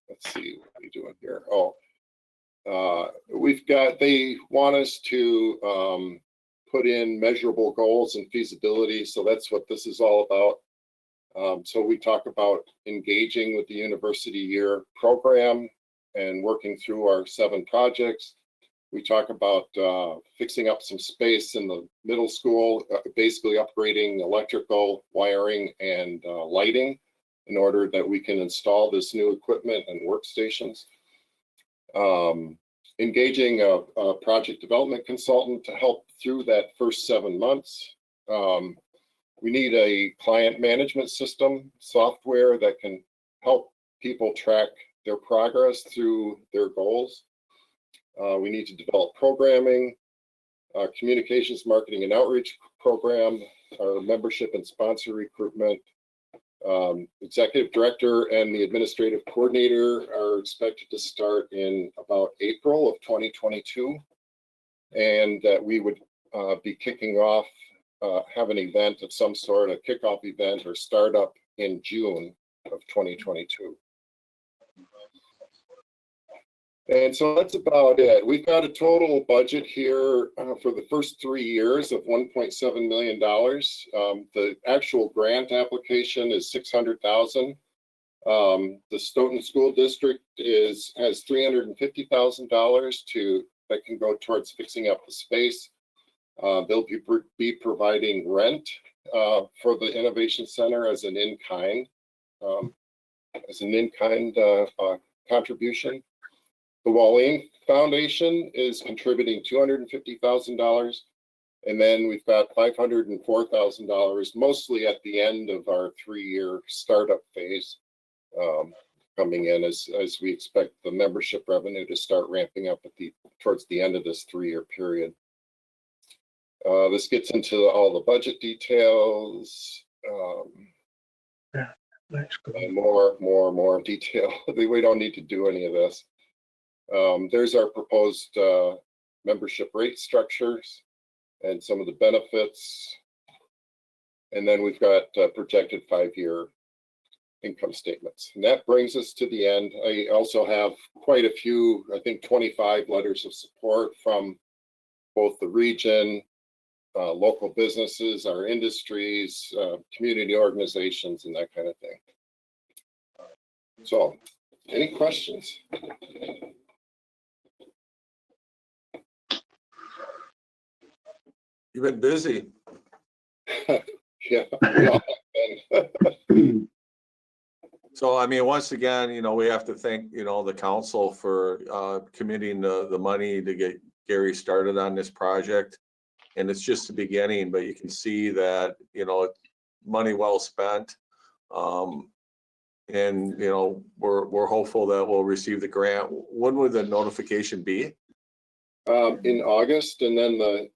Let's see, what are we doing here? Oh, they want us to put in measurable goals and feasibility. So that's what this is all about. So we talk about engaging with the university year program and working through our 7 projects. We talk about fixing up some space in the middle school, basically upgrading electrical, wiring, and lighting in order that we can install this new equipment and workstations. Engaging a project development consultant to help through that first 7 months. We need a client management system software that can help people track their progress through their goals. We need to develop programming, communications, marketing, and outreach program, our membership and sponsor recruitment. Executive director and the administrative coordinator are expected to start in about April of 2022. And that we would be kicking off, have an event of some sort, a kickoff event or startup in June of 2022. And so that's about it. We've got a total budget here for the first 3 years of $1.7 million. The actual grant application is $600,000. The Stoughton School District has $350,000 that can go towards fixing up the space. They'll be providing rent for the Innovation Center as an in-kind contribution. The Walleen Foundation is contributing $250,000, and then we've got $504,000, mostly at the end of our 3-year startup phase, coming in as we expect the membership revenue to start ramping up towards the end of this 3-year period. This gets into all the budget details. And more detail. We don't need to do any of this. There's our proposed membership rate structures and some of the benefits. And then we've got projected 5-year income statements. And that brings us to the end. I also have quite a few, I think 25 letters of support from both the region, local businesses, our industries, community organizations, and that kind of thing. So, any questions? You've been busy. Yeah. We all have been. So, I mean, once again, we have to thank, the council for committing the money to get Gary started on this project. And it's just the beginning, but you can see that, money well spent. And, we're hopeful that we'll receive the grant. When would the notification be? In August, and then the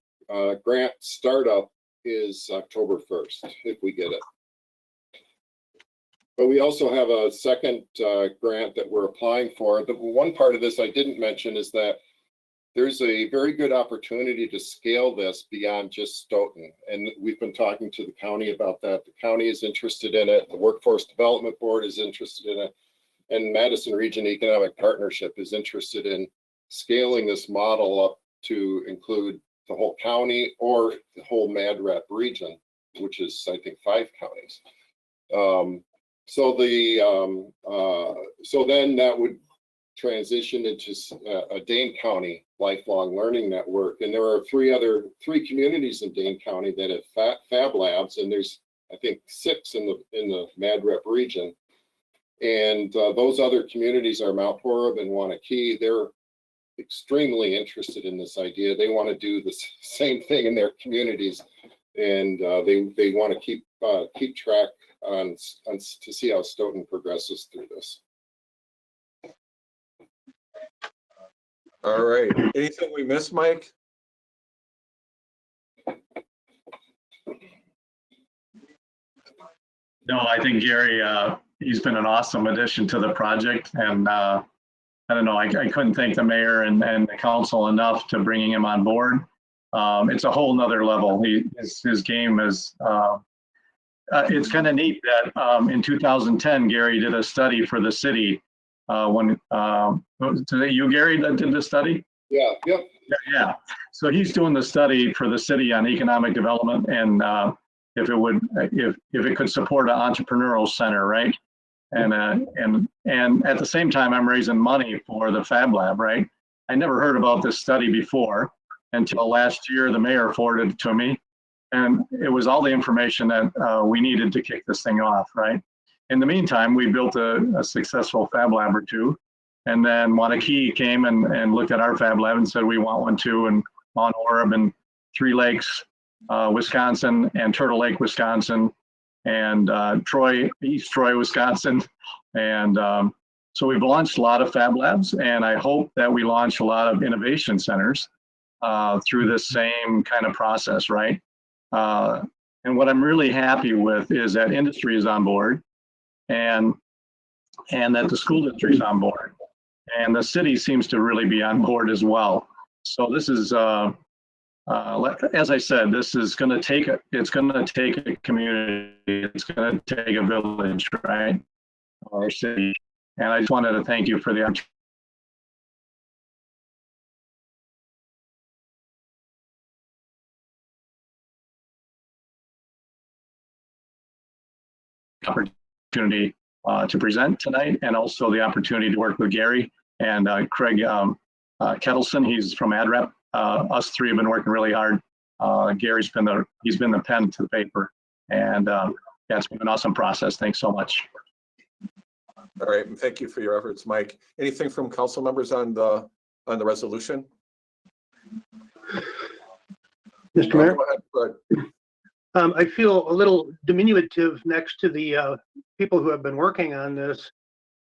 grant startup is October 1st, if we get it. But we also have a second grant that we're applying for. The one part of this I didn't mention is that there's a very good opportunity to scale this beyond just Stoughton. And we've been talking to the county about that. The county is interested in it. The Workforce Development Board is interested in it. And Madison Region Economic Partnership is interested in scaling this model up to include the whole county or the whole MadRep region, which is, I think, 5 counties. So then that would transition into a Dane County lifelong learning network. And there are 3 communities in Dane County that have Fab Labs, and there's, I think, 6 in the MadRep region. And those other communities are Mount Horeb and Wanakee. They're extremely interested in this idea. They want to do the same thing in their communities, and they want to keep track on to see how Stoughton progresses through this. All right. Anything we missed, Mike? No, I think Gary, he's been an awesome addition to the project, and I don't know, I couldn't thank the mayor and the council enough to bringing him on board. It's a whole nother level. His game is, it's kind of neat that in 2010, Gary did a study for the city. Was it you, Gary, that did the study? Yeah, yep. Yeah. So he's doing the study for the city on economic development and if it could support an entrepreneurial center, right? And at the same time, I'm raising money for the Fab Lab, right? I never heard about this study before until last year. The mayor forwarded it to me, and it was all the information that we needed to kick this thing off, right? In the meantime, we built a successful Fab Lab or two, and then Wanakee came and looked at our Fab Lab and said we want one too, and Mount Orab and Three Lakes, Wisconsin, and Turtle Lake, Wisconsin, and East Troy, Wisconsin. And so we've launched a lot of Fab Labs, and I hope that we launch a lot of innovation centers through this same kind of process, right? And what I'm really happy with is that industry is on board, and that the school district is on board, and the city seems to really be on board as well. So this is, as I said, this is going to take it's going to take a community. It's going to take a village, right? Our city. And I just wanted to thank you for the opportunity to present tonight, and also the opportunity to work with Gary and Craig Kettleson. He's from ADREP. Us three have been working really hard. Gary's been the pen to the paper, and yeah, it's been an awesome process. Thanks so much. All right, and thank you for your efforts, Mike. Anything from council members on the resolution? Mr. Mayor? Go ahead. I feel a little diminutive next to the people who have been working on this,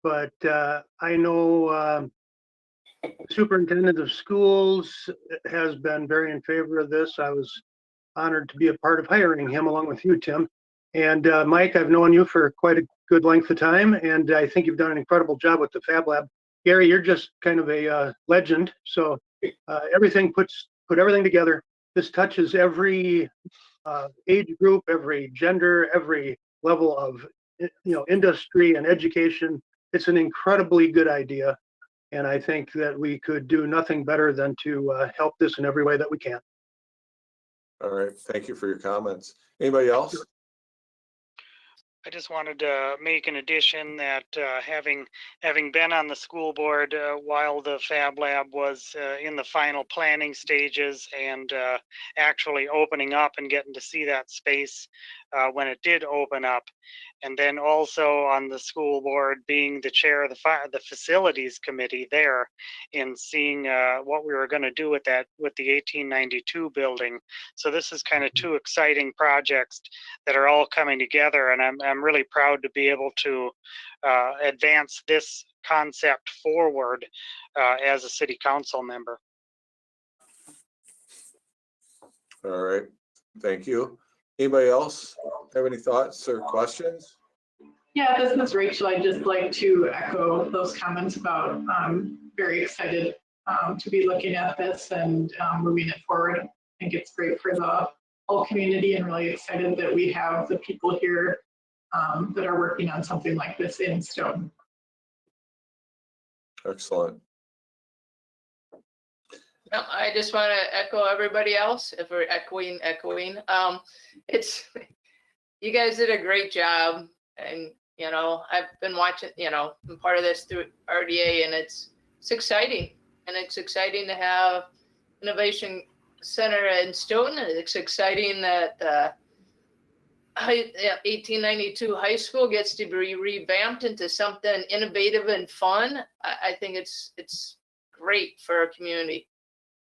but I know Superintendent of Schools has been very in favor of this. I was honored to be a part of hiring him along with you, Tim. And Mike, I've known you for quite a good length of time, and I think you've done an incredible job with the Fab Lab. Gary, you're just kind of a legend. So everything put everything together. This touches every age group, every gender, every level of industry and education. It's an incredibly good idea, and I think that we could do nothing better than to help this in every way that we can. All right, thank you for your comments. Anybody else? I just wanted to make an addition that having been on the school board while the Fab Lab was in the final planning stages and actually opening up and getting to see that space when it did open up, and then also on the school board being the chair of the facilities committee there, in seeing what we were going to do with the 1892 building. So this is kind of two exciting projects that are all coming together, and I'm really proud to be able to advance this concept forward as a city council member. All right, thank you. Anybody else have any thoughts or questions? Yeah, this is Rachel. I'd just like to echo those comments about very excited to be looking at this and moving it forward. I think it's great for the whole community, and really excited that we have the people here that are working on something like this in Stoughton. Excellent. No, I just want to echo everybody else. If we're echoing, it's, you guys did a great job, and I've been watching, I'm part of this through RDA, and it's exciting, and it's exciting to have Innovation Center in Stoughton. It's exciting that 1892 high school gets to be revamped into something innovative and fun. I think it's great for our community.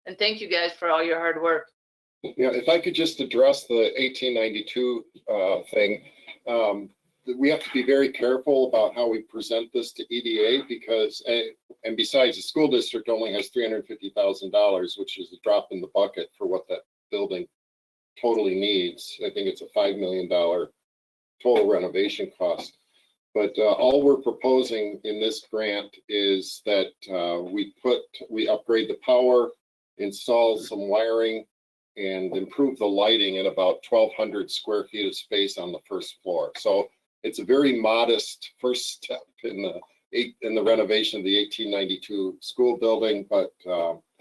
And thank you guys for all your hard work. Yeah, if I could just address the 1892 thing. we have to be very careful about how we present this to EDA because, and besides, the school district only has $350,000, which is a drop in the bucket for what that building totally needs. I think it's a $5 million total renovation cost. But all we're proposing in this grant is that we upgrade the power, install some wiring, and improve the lighting in about 1,200 square feet of space on the first floor. So it's a very modest first step in the renovation of the 1892 school building, but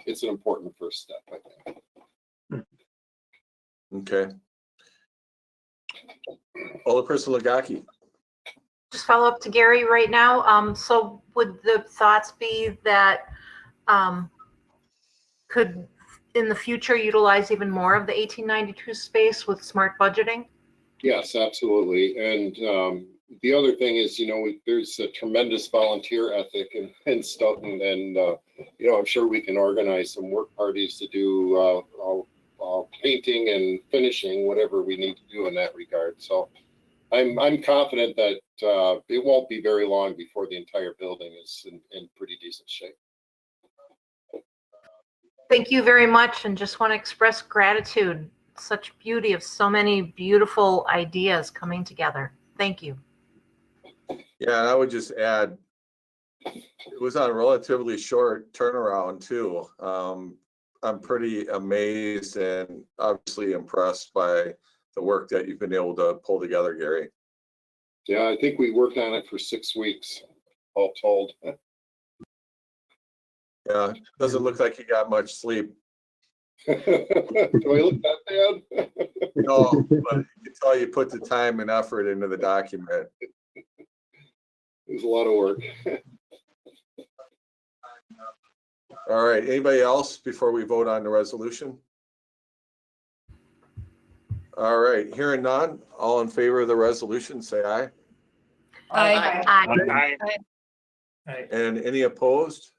it's an important first step, I think. Okay. Alderperson Lagaki. Just follow up to Gary right now. So would the thoughts be that could in the future utilize even more of the 1892 space with smart budgeting? Yes, absolutely. And the other thing is, there's a tremendous volunteer ethic in Stoughton, and I'm sure we can organize some work parties to do painting and finishing, whatever we need to do in that regard. So I'm confident that it won't be very long before the entire building is in pretty decent shape. Thank you very much, and just want to express gratitude. Such beauty of so many beautiful ideas coming together. Thank you. Yeah, and I would just add, it was on a relatively short turnaround too. I'm pretty amazed and obviously impressed by the work that you've been able to pull together, Gary. Yeah, I think we worked on it for 6 weeks, all told. Yeah, doesn't look like you got much sleep. Do I look that bad? No, but you can tell you put the time and effort into the document. It was a lot of work. All right, anybody else before we vote on the resolution? All right, hearing none, all in favor of the resolution, say aye. Aye. Aye. Aye. And any opposed?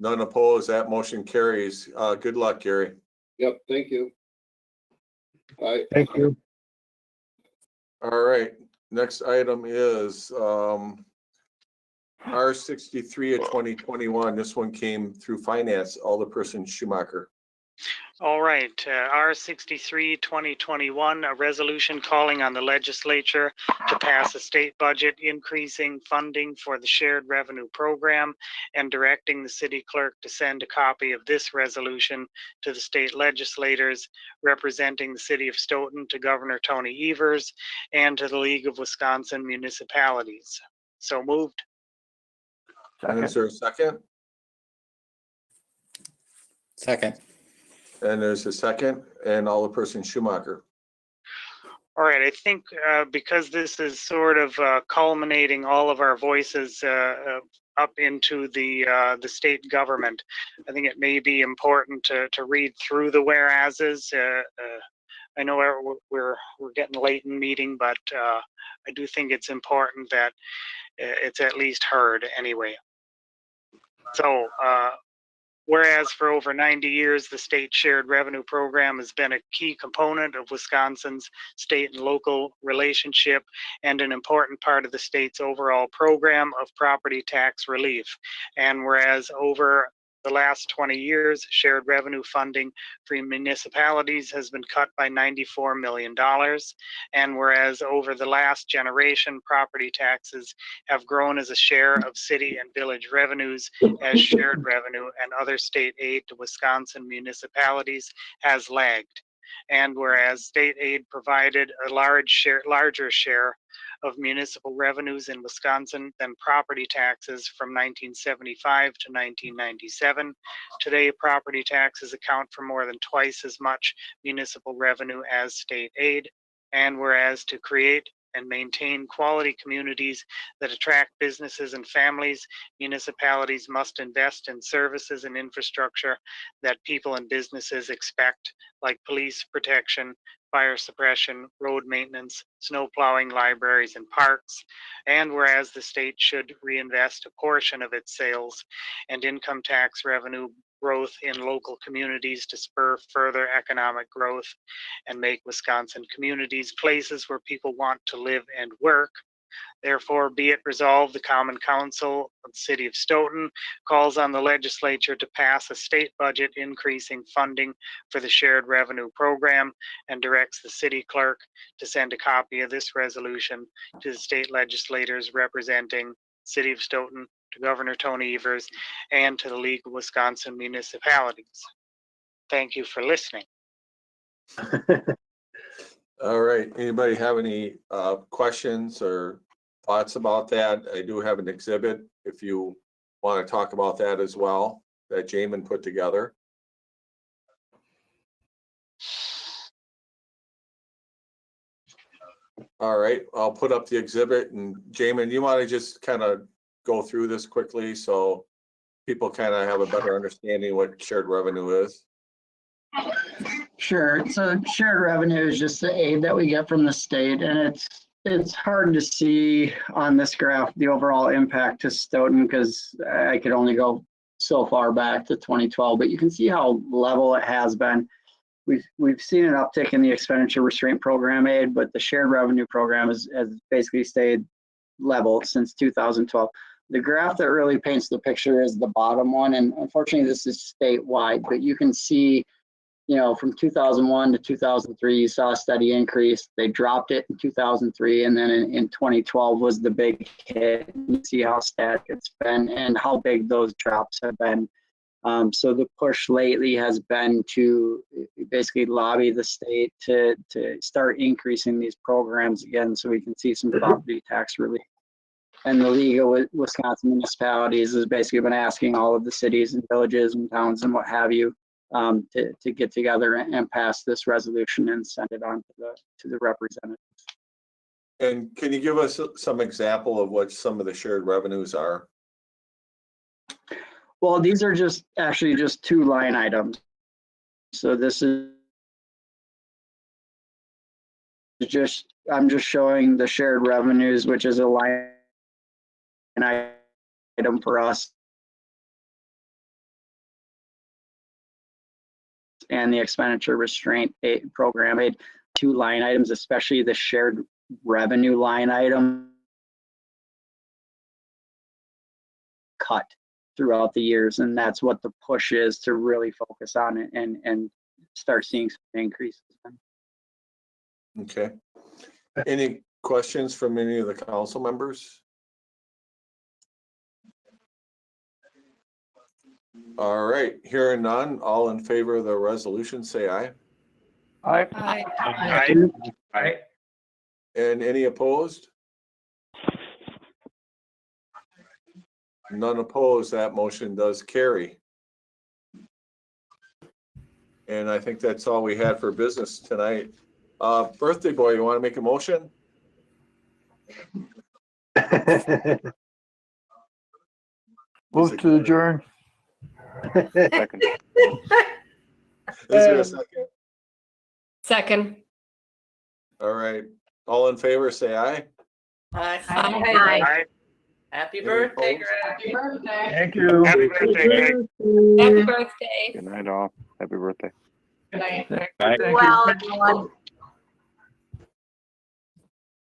None opposed, that motion carries. Good luck, Gary. Yep, thank you. Bye. Thank you. All right, next item is R63 of 2021. This one came through finance, Alderperson Schumacher. All right, R63 2021, a resolution calling on the legislature to pass a state budget increasing funding for the shared revenue program and directing the city clerk to send a copy of this resolution to the state legislators representing the city of Stoughton, to Governor Tony Evers, and to the League of Wisconsin Municipalities. So moved. And is there a second? Second. And there's a second, and Alderperson Schumacher. All right, I think because this is sort of culminating all of our voices up into the state government, I think it may be important to read through the whereases. I know we're getting late in meeting, but I do think it's important that it's at least heard anyway. So, whereas for over 90 years, the state shared revenue program has been a key component of Wisconsin's state and local relationship and an important part of the state's overall program of property tax relief. And whereas over the last 20 years, shared revenue funding for municipalities has been cut by $94 million. And whereas over the last generation, property taxes have grown as a share of city and village revenues, as shared revenue and other state aid to Wisconsin municipalities has lagged. And whereas state aid provided a larger share of municipal revenues in Wisconsin than property taxes from 1975 to 1997. Today, property taxes account for more than twice as much municipal revenue as state aid. And whereas to create and maintain quality communities that attract businesses and families, municipalities must invest in services and infrastructure that people and businesses expect, like police protection, fire suppression, road maintenance, snow plowing, libraries, and parks. And whereas the state should reinvest a portion of its sales and income tax revenue growth in local communities to spur further economic growth and make Wisconsin communities places where people want to live and work. Therefore, be it resolved, the Common Council of the City of Stoughton calls on the legislature to pass a state budget increasing funding for the shared revenue program and directs the city clerk to send a copy of this resolution to the state legislators representing City of Stoughton, to Governor Tony Evers, and to the League of Wisconsin Municipalities. Thank you for listening. All right, anybody have any questions or thoughts about that? I do have an exhibit if you want to talk about that as well, that Jamin put together. All right, I'll put up the exhibit, and Jamin, you want to just kind of go through this quickly so people kind of have a better understanding what shared revenue is? Sure. So shared revenue is just the aid that we get from the state, and it's hard to see on this graph the overall impact to Stoughton because I could only go so far back to 2012, but you can see how level it has been. We've seen an uptick in the expenditure restraint program aid, but the shared revenue program has basically stayed level since 2012. The graph that really paints the picture is the bottom one, and unfortunately this is statewide, but you can see, you know, from 2001 to 2003, you saw a steady increase. They dropped it in 2003, and then in 2012 was the big hit. You see how static it's been and how big those drops have been. So the push lately has been to basically lobby the state to start increasing these programs again so we can see some property tax relief. And the League of Wisconsin Municipalities has basically been asking all of the cities and villages and towns and what have you to get together and pass this resolution and send it on to the representatives. And can you give us some example of what some of the shared revenues are? Well, these are actually just two line items. So this is I'm just showing the shared revenues, which is a line item for us, and the expenditure restraint program aid, two line items, especially the shared revenue line item cut throughout the years, and that's what the push is, to really focus on it and start seeing some increases. Okay. Any questions from any of the council members? All right, hearing none, all in favor of the resolution, say aye. Aye. Aye. And any opposed? None opposed, that motion does carry. And I think that's all we had for business tonight. Birthday boy, you want to make a motion? Move to adjourn. Second. Is there a second? Second. All right, all in favor, say aye. Aye. Aye. Happy Any birthday, opposed? Greg. Happy birthday. Thank you. Happy birthday. Happy birthday. Good night, all. Happy birthday. Good night. Thank Aye. you. Well, everyone.